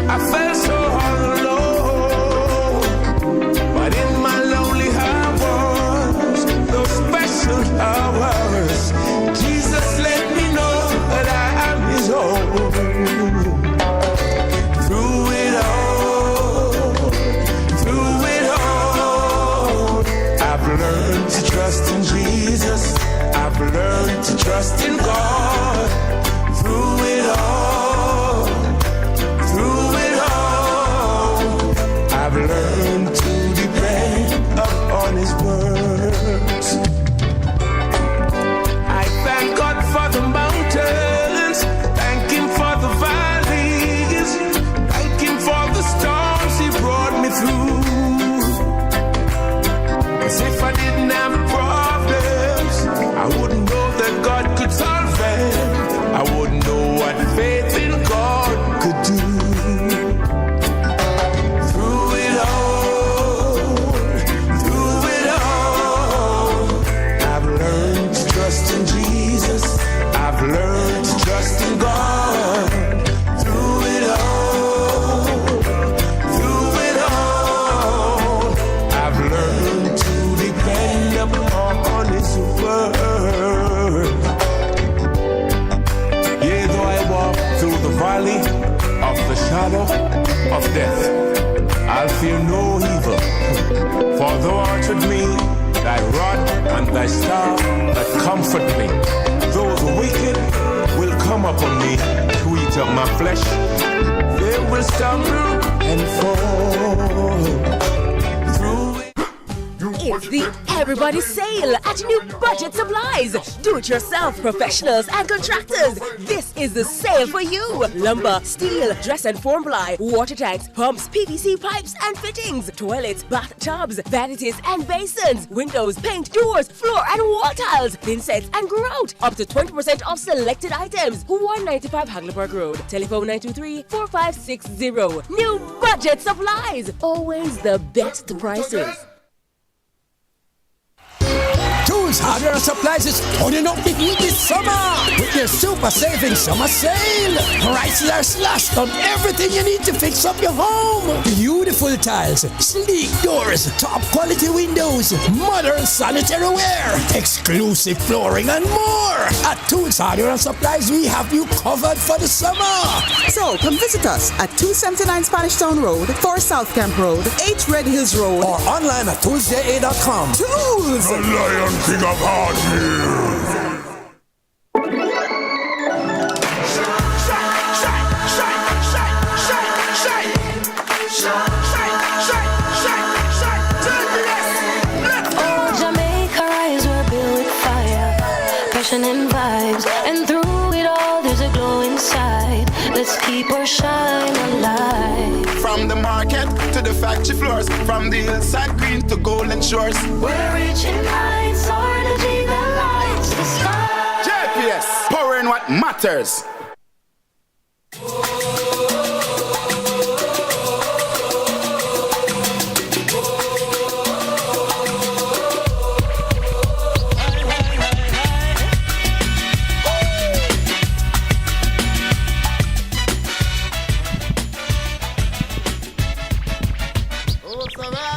I felt so all alone, but in my lonely hours, those special hours, Jesus let me know that I am His own. Through it all, I've learned to trust in Jesus. I've learned to trust in God. Through it all, I've learned to depend upon His words. I thank God for the mountains, thank Him for the valleys, thank Him for the storms He brought me through. 'Cause if I didn't have problems, I wouldn't know that God could solve them. I wouldn't know what faith in God could do. Through it all, I've learned to trust in Jesus. I've learned to trust in God. Through it all, I've learned to depend upon His word. Yea, though I walk through the valley of the shadow of death, I'll fear no evil, for thou art with me, thy rod and thy staff that comfort me. Though the wicked will come upon me to eat up my flesh, they will stumble and fall. Through it. It's the Everybody Sale at New Budget Supplies. Do-it-yourself professionals and contractors. This is the sale for you. Lumber, steel, dress and form ply, water tanks, pumps, PVC pipes and fittings, toilets, bathtubs, vanities and basins, windows, paint, doors, floor and wall tiles, thin sets and grout. Up to 20% off selected items. 195 Hagleyburg Road. Telephone 923-4560. New Budget Supplies. Always the best prices. Tools, hardware, and supplies is turning up the heat this summer with their super saving summer sale. Prices are slashed on everything you need to fix up your home. Beautiful tiles, sleek doors, top quality windows, modern sanitary ware, exclusive flooring, and more. At Tools, hardware, and supplies, we have you covered for the summer. So come visit us at 279 Spanish Town Road, 4 South Camp Road, 8 Red Hills Road, or online at toolsja.com. Tools! The Lion King of Hardware. And vibes, and through it all there's a glow inside. Let's keep our shine alive. From the market to the factory floors, from the hillside green to golden shores. We're reaching heights, our energy that lights the sky. JPS, powering what matters.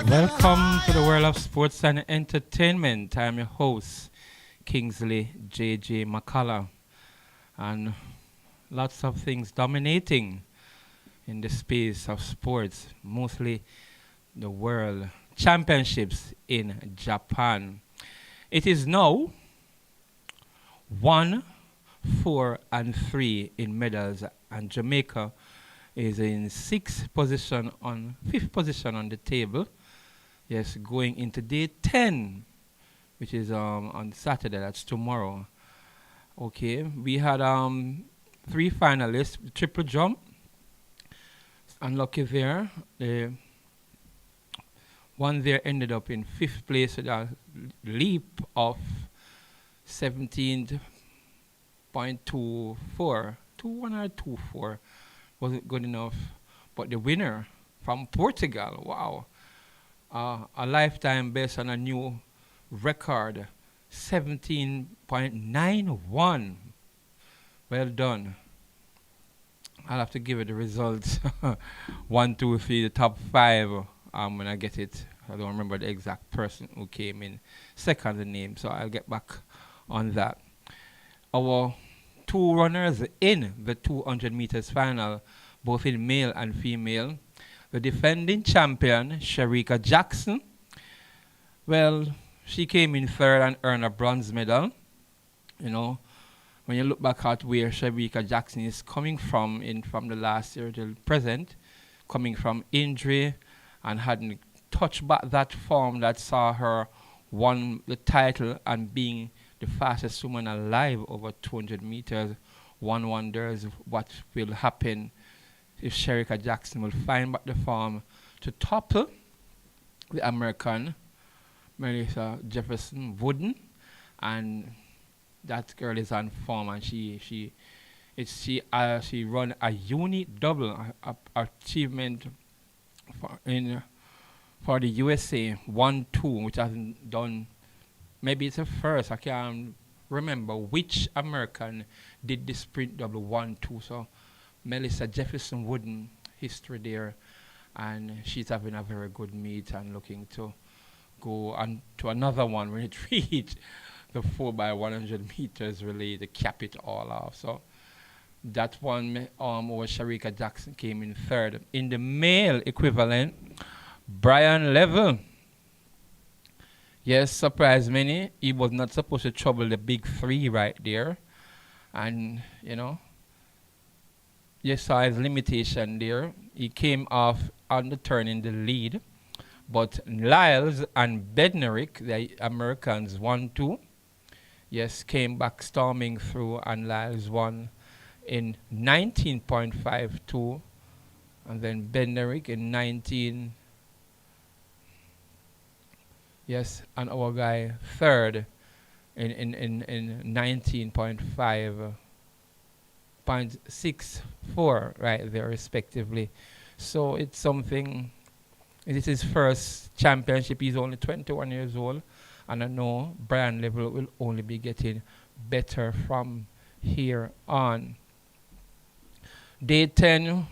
Welcome to the world of sports and entertainment. I'm your host, Kingsley J.J. McCullough. And lots of things dominating in the space of sports, mostly the world championships in Japan. It is now 1, 4, and 3 in medals, and Jamaica is in 5th position on the table. Yes, going into day 10, which is on Saturday. That's tomorrow. Okay, we had 3 finalists, triple jump. Unlucky there. The one there ended up in 5th place with a leap of 17.24. 21 or 24 wasn't good enough. But the winner from Portugal, wow. A lifetime best on a new record, 17.91. Well done. I'll have to give it the results. 1, 2, 3, the top 5. When I get it, I don't remember the exact person who came in second the name, so I'll get back on that. Our 2 runners in the 200 meters final, both in male and female. The defending champion, Shericka Jackson, well, she came in 3rd and earned a bronze medal. You know, when you look back at where Shericka Jackson is coming from the last year till present, coming from injury and hadn't touched back that form that saw her won the title and being the fastest woman alive over 200 meters, one wonders what will happen if Shericka Jackson will find back the form to topple the American Melissa Jefferson Wooden, and that girl is on form, and she run a unique double achievement for the USA 1-2, which hasn't done. Maybe it's a first. I can't remember which American did the sprint double 1-2. So Melissa Jefferson Wooden history there, and she's having a very good meet and looking to go on to another one when it reaches the 4x100 meters relay to cap it all off. So that one over Shericka Jackson came in 3rd. In the male equivalent, Brian Level. Yes, surprised many. He was not supposed to trouble the big 3 right there, and you know. You saw his limitation there. He came off on the turn in the lead. But Lyles and Bednarik, the Americans, 1-2. Yes, came back storming through, and Lyles won in 19.52. And then Bednarik in 19. Yes, and our guy 3rd in 19.5. 0.64 right there respectively. So it's something. It is his first championship. He's only 21 years old, and I know Brian Level will only be getting better from here on. Day 10,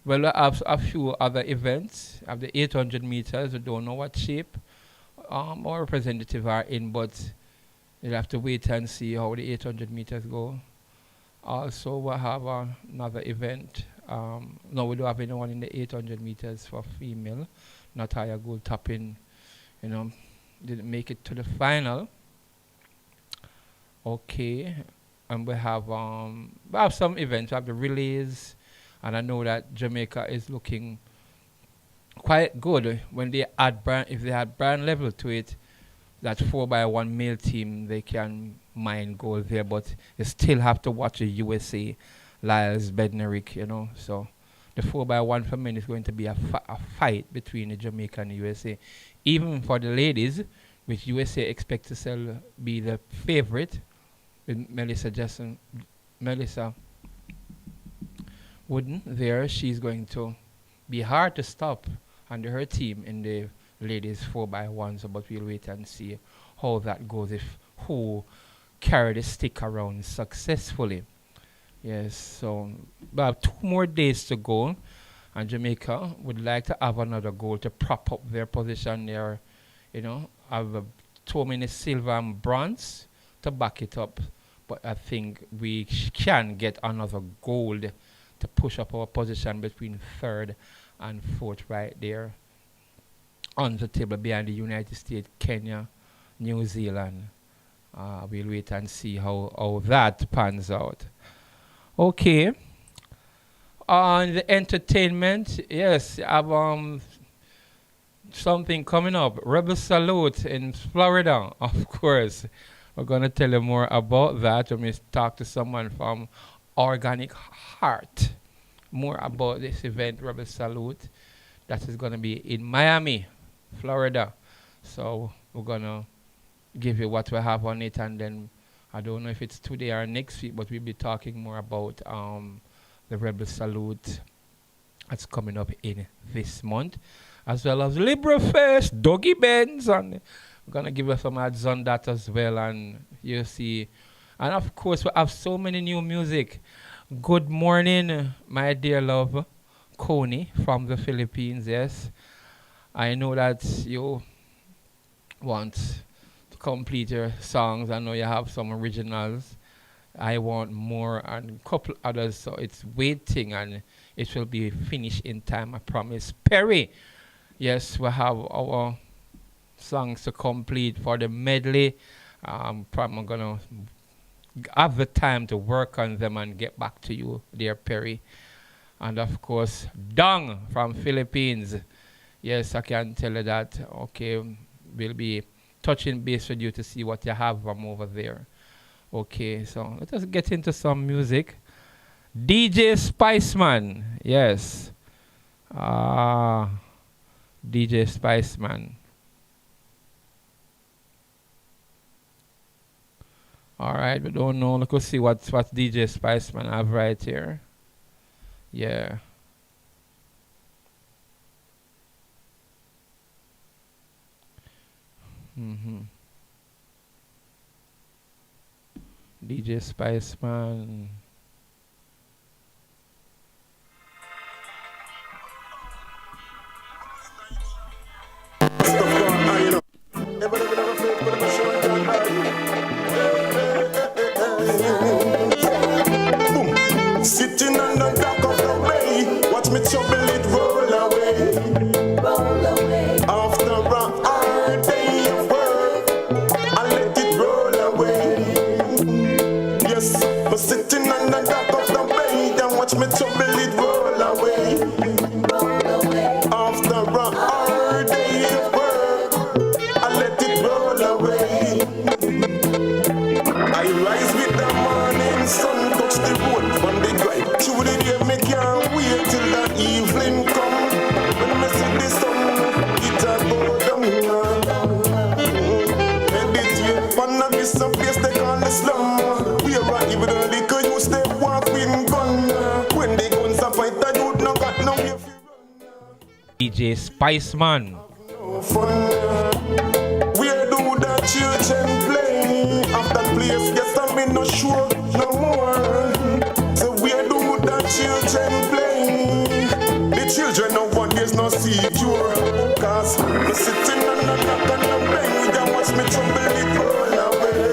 well, we have a few other events. We have the 800 meters. We don't know what shape our representatives are in, but you'll have to wait and see how the 800 meters go. Also, we'll have another event. No, we don't have anyone in the 800 meters for female. Natalia Gould Toppin, didn't make it to the final. Okay, and we have some events. We have the relays, and I know that Jamaica is looking quite good when they add if they add Brian Level to it. That 4x1 male team, they can mine gold there, but you still have to watch the USA Lyles Bednarik, you know. So the 4x1 for men is going to be a fight between the Jamaica and the USA. Even for the ladies, which USA expect to be the favorite, with Melissa Wooden there, she's going to be hard to stop under her team in the ladies 4x1. So, but we'll wait and see how that goes, if who carry the stick around successfully. Yes, so we have 2 more days to go, and Jamaica would like to have another goal to prop up their position there, you know, have 2 many silver and bronze to back it up. But I think we can get another gold to push up our position between 3rd and 4th right there on the table behind the United States, Kenya, New Zealand. We'll wait and see how that pans out. Okay. On the entertainment, yes, I have something coming up. Rebel Salute in Florida, of course. We're going to tell you more about that when we talk to someone from Organic Heart. More about this event, Rebel Salute. That is going to be in Miami, Florida. So we're going to give you what we have on it, and then I don't know if it's today or next week, but we'll be talking more about the Rebel Salute that's coming up in this month, as well as LibreFest, Doggy Benz, and we're going to give you some ads on that as well, and you see. And of course, we have so many new music. Good morning, my dear love, Coney from the Philippines, yes. I know that you want to complete your songs. I know you have some originals. I want more and a couple others, so it's waiting and it will be finished in time, I promise. Perry, yes, we have our songs to complete for the medley. I'm going to have the time to work on them and get back to you, dear Perry. And of course, Dong from Philippines. Yes, I can tell you that. Okay, we'll be touching base with you to see what you have from over there. Okay, so let us get into some music. DJ Spiceman, yes. DJ Spiceman. All right, we don't know. Let's see what DJ Spiceman have right here. Yeah. DJ Spiceman. Sitting on the dock of the bay, watch me trouble it roll away. Roll away. After a hard day of work, I let it roll away. Yes, I'm sitting on the dock of the bay, then watch me trouble it roll away. Roll away. After a hard day of work, I let it roll away. I rise with the morning sun, touch the road. Through the day, me can't wait till the evening come. When me see the sun, it a go down. Meditate, pan a this a place they call the slum. We are even the liquor use they walk with gun. When they guns a fight, the youth no got no way fi run. DJ Spiceman. No fun. Where do the children play? After place, yes I me no sure no more. Children play. The children nowadays no secure. Cause me sitting on the dock on the bay, they watch me trouble it roll away.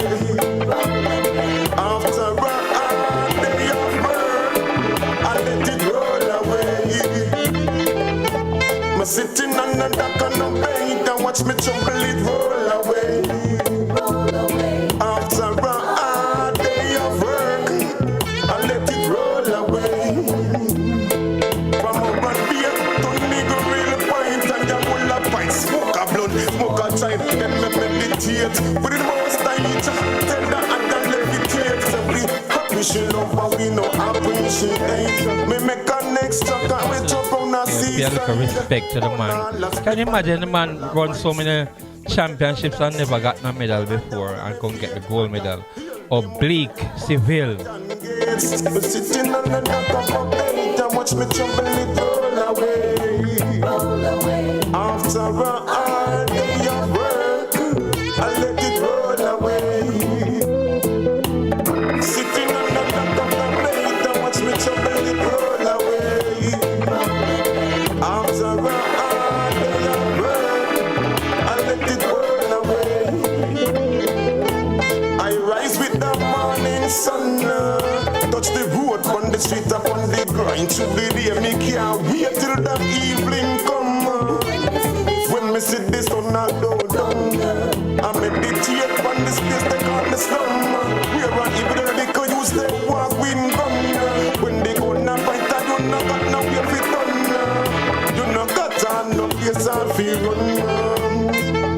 After a hard day of work, I let it roll away. Me sitting on the dock on the bay, they watch me trouble it roll away. After a hard day of work, I let it roll away. Smoke a blunt, smoke a joint, then me meditate. With the most I tell the and then levitate. So we happy she love but we no appreciate. Me make a next track and we chop on a season. Yeah, look, respect to the man. Can you imagine the man run so many championships and never got a medal before and come get the gold medal? Oblique, Civil. Sitting on the dock of a bait and watch me trouble it roll away. After a hard day of work, I let it roll away. Sitting on the dock of a bait and watch me trouble it roll away. After a hard day of work, I let it roll away. I rise with the morning sun, touch the road on the street up on the grind through the day. Me can't wait till the evening come. When me see the sun I go down, I meditate on this place they call the slum. Where are even the liquor use they walk with gun. When they go na fight you no got no way fi done. You no got no place I fi run.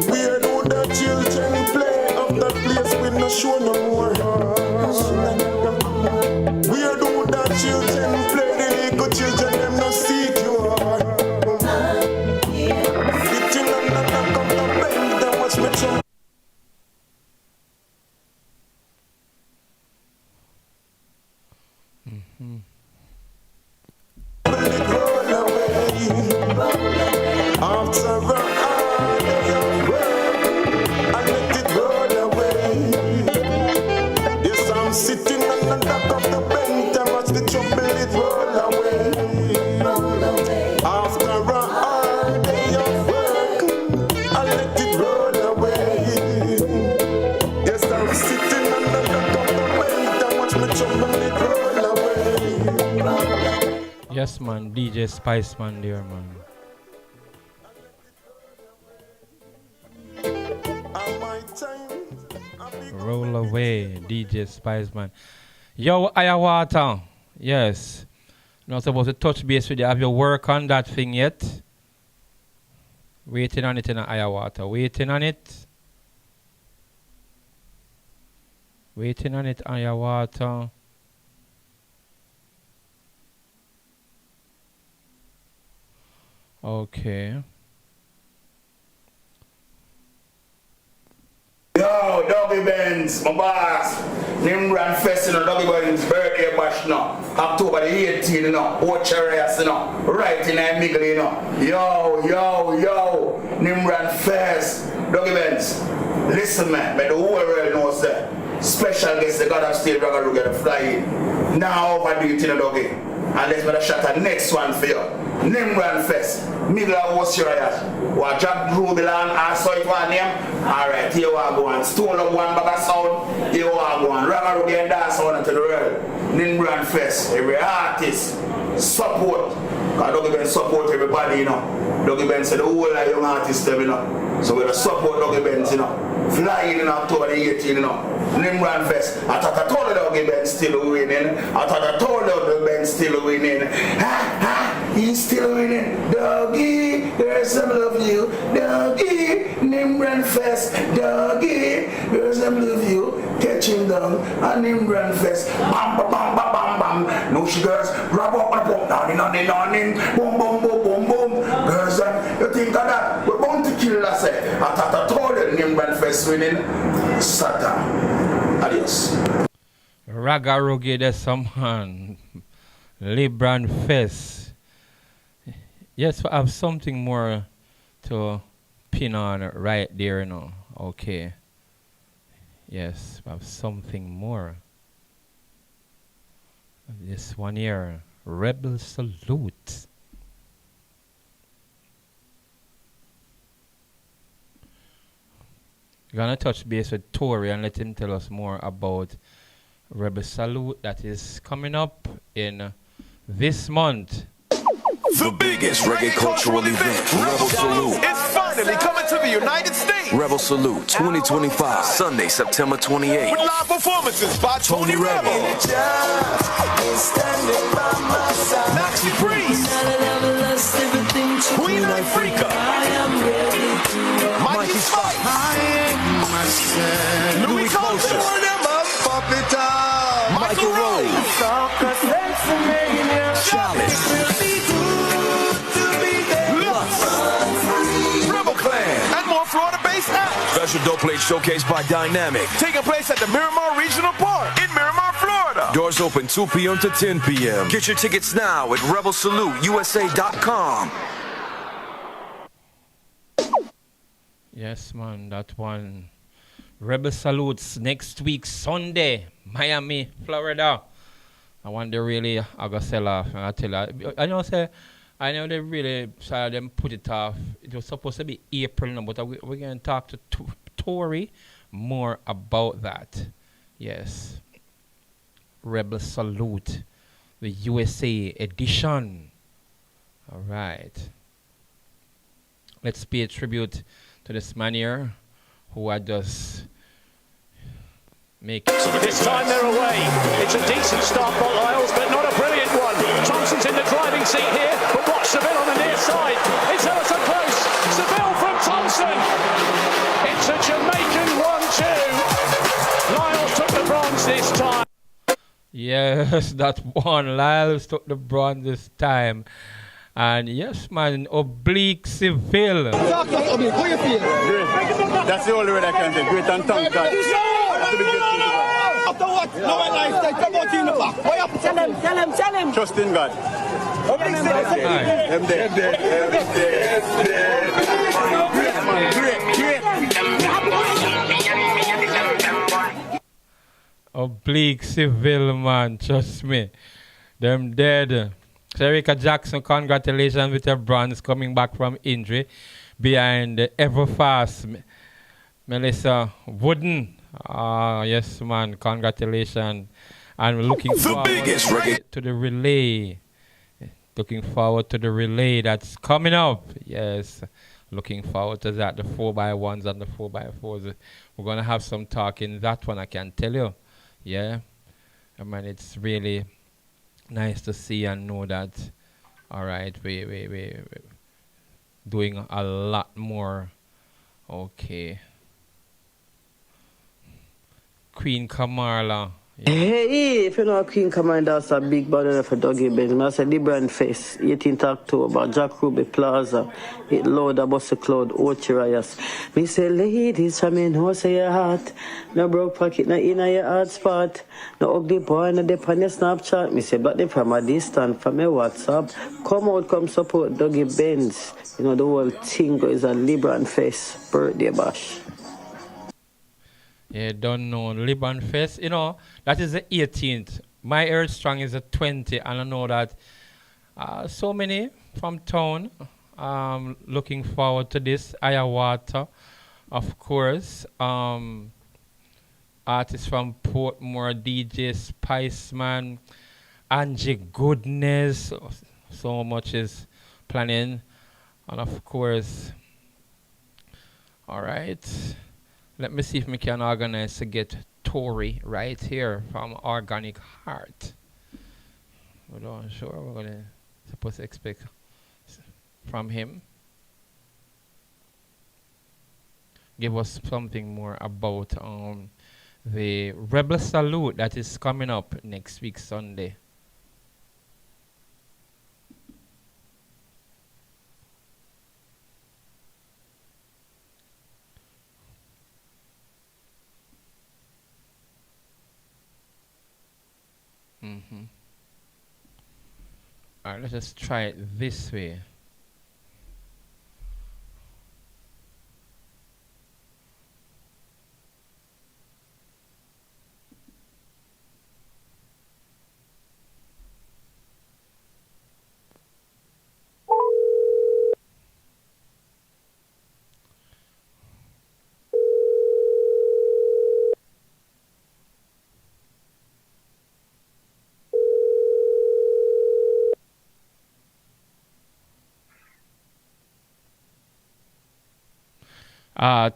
Where do the children play of the place we no show no more. Where do the children play? The little children them no see you are. Sitting on the dock of the bench, then watch me jump. Roll away. After a hard day of work, I let it roll away. Yes, I'm sitting on the dock of the bench and watch the trouble it roll away. After a hard day of work, I let it roll away. Yes, I'm sitting on the dock of the bench and watch me trouble it roll away. Yes, man. DJ Spice Man there, man. Roll away, DJ Spice Man. Yo, Ayawater. Yes. Not supposed to touch base with you. Have you work on that thing yet? Waiting on it in Ayawater. Waiting on it. Waiting on it, Ayawater. Okay. Yo, Doggy Benz, my boss. Nimbrand Fest, you know, Doggy Benz birthday bash, you know. October the 18th, you know. Ocharias, you know. Right in that middle, you know. Yo. Nimbrand Fest. Doggy Benz. Listen, man. But the whole world knows that. Special guest, the God of State, Ragga Ruga, fly in. Now overdo it, you know, Doggy. And let's make a shot at next one for you. Nimbrand Fest. Middle of Ocharias. What Jack Rubilan, I saw it one name. Alright, here we are going. Stone up one bag of sound. Here we are going. Ragga Ruga and dance on into the world. Nimbrand Fest. Every artist. Support. Because Doggy Ben support everybody, you know. Doggy Ben said the whole of young artists, you know. So we're going to support Doggy Ben, you know. Flying in October the 18th, you know. Nimbrand Fest. I thought I told you Doggy Ben still winning. I thought I told you Doggy Ben still winning. He's still winning. Doggy, there's some love you. Doggy, Nimbrand Fest. Doggy, there's some love you. Catch him down on Nimbrand Fest. Bam, bam, bam, bam, bam, bam. No sugars. Rub up and pump down in. Boom, boom, boom, boom, boom. Girls, you think of that? We're going to kill us. I thought I told you Nimbrand Fest winning. Satan. Adios. Ragga Ruga, there's some man. Nimbrand Fest. Yes, I have something more to pin on right there, you know. Okay. Yes, I have something more. This one here, Rebel Salute. We're gonna touch base with Tory and let him tell us more about Rebel Salute that is coming up in this month. The biggest reggae cultural event, Rebel Salute, is finally coming to the United States. Rebel Salute 2025, Sunday, September 28th. With live performances by Tony Rebel, Maxi Priest, Queen Africa, Mikey Spice, Louis Culture, Michael Rose, Rebel Clan, and more Florida-based acts. Special dope plate showcase by Dynamic, taking place at the Miramar Regional Park in Miramar, Florida. Doors open 2 p.m. to 10 p.m. Get your tickets now at rebelsaluteusa.com. Yes, man, that one. Rebel Salutes next week, Sunday, Miami, Florida. I want they really I go sell off. And I tell you, I know they really tried them put it off. It was supposed to be April now, but we're going to talk to Tory more about that. Yes. Rebel Salute, the USA edition. All right. Let's pay a tribute to this man here who had just make This time they're away. It's a decent start for Lyles, but not a brilliant one. Thompson's in the driving seat here, but watch Seville on the near side. It's ever so close. Seville from Thompson. It's a Jamaican 1-2. Lyles took the bronze this time. Yes, that one. Lyles took the bronze this time. And yes, man, Oblique Seville. How you feel? Great. That's the only word I can say. Great and thank God. After what? No one life. They come out in the back. Why up? Tell him. Trust in God. Oblique Seville, man, trust me. Them dead. Erica Jackson, congratulations with your bronze coming back from injury behind the ever fast Melissa Wooden. Yes, man, congratulations. And we're looking forward to the relay. Looking forward to the relay that's coming up. Yes, looking forward to that. The 4x1s and the 4x4s. We're going to have some talk in that one, I can tell you. Yeah, I mean, it's really nice to see and know that, all right, we doing a lot more. Okay. Queen Kamala. Yeah. Hey, if you know Queen Kamala, that's a big banner for Dougie Benz. I said the brand face, 18th October, Jack Ruby Plaza, it load a bus cloud, Ochirayas. Me say, ladies, I mean, who say your heart? No broke pocket, no in your hard spot. No ugly boy, no dip on your Snapchat. Me say, but them from a distance, from your WhatsApp. Come out, come support Dougie Benz. You know, the whole thing is a Libran face birthday bash. Yeah, don't know. Liban Fest, you know, that is the 18th. My Earth Strong is the 20th, and I know that so many from town looking forward to this. Ayawater, of course. Artists from Portmore, DJ Spiceman, Angie Goodness. So much is planning. And of course, all right. Let me see if we can organize to get Tory right here from Organic Heart. We're not sure we're going to supposed to expect from him. Give us something more about the Rebel Salute that is coming up next week, Sunday. All right, let's just try it this way.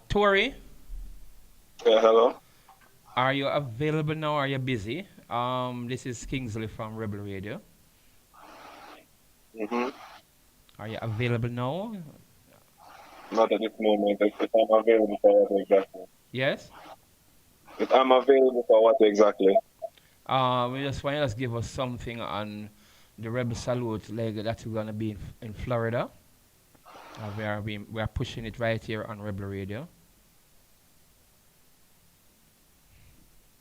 Tori? Yeah, hello. Are you available now? Are you busy? This is Kingsley from Rebel Radio. Are you available now? Not at this moment. If I'm available for what exactly? Yes? If I'm available for what exactly? We just want you to give us something on the Rebel Salute leg that's gonna be in Florida. We are pushing it right here on Rebel Radio.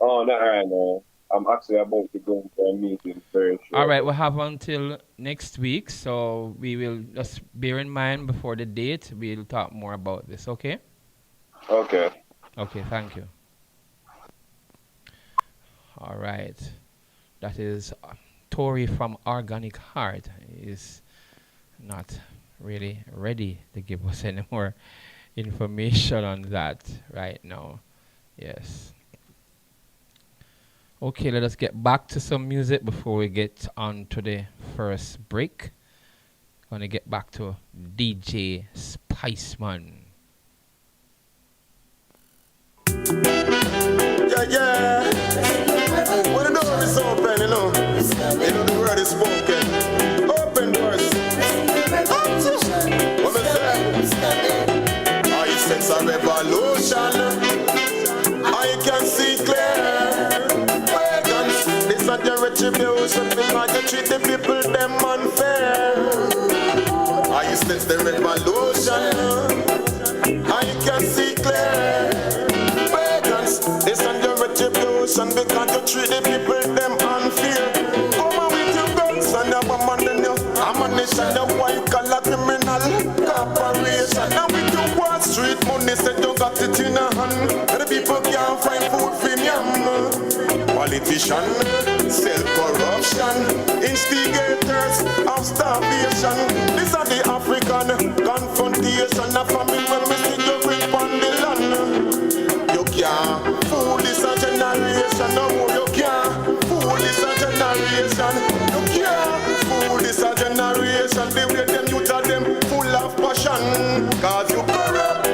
Oh, not right now. I'm actually about to go into a meeting very short. All right, we'll have until next week, so we will just bear in mind before the date. We'll talk more about this. Okay. Okay. Okay. Thank you. All right. That is Tori from Organic Heart is not really ready to give us any more information on that right now. Yes. Okay, let us get back to some music before we get on to the first break. Gonna get back to DJ Spiceman. Yeah. When the door is open, you know the word is spoken. Open doors. What me say? I sense a revolution. I can see clear. Pagans, this is your retribution because you treat the people them unfair. I sense the revolution. I can see clear. Pagans, this is your retribution because you treat the people them unfair. Come on with your guns and your woman and your ammunition, your white collar criminal corporation. And with your Wall Street money, said you got it in a hand. And the people can't find food for them. Politician, self-corruption, instigators of starvation. These are the African confrontation. A famine when we see you rip on the land. You can't fool this a generation. No more you can't fool this a generation. You can't fool this a generation. The way them youth are them full of passion. Cause you corrupt.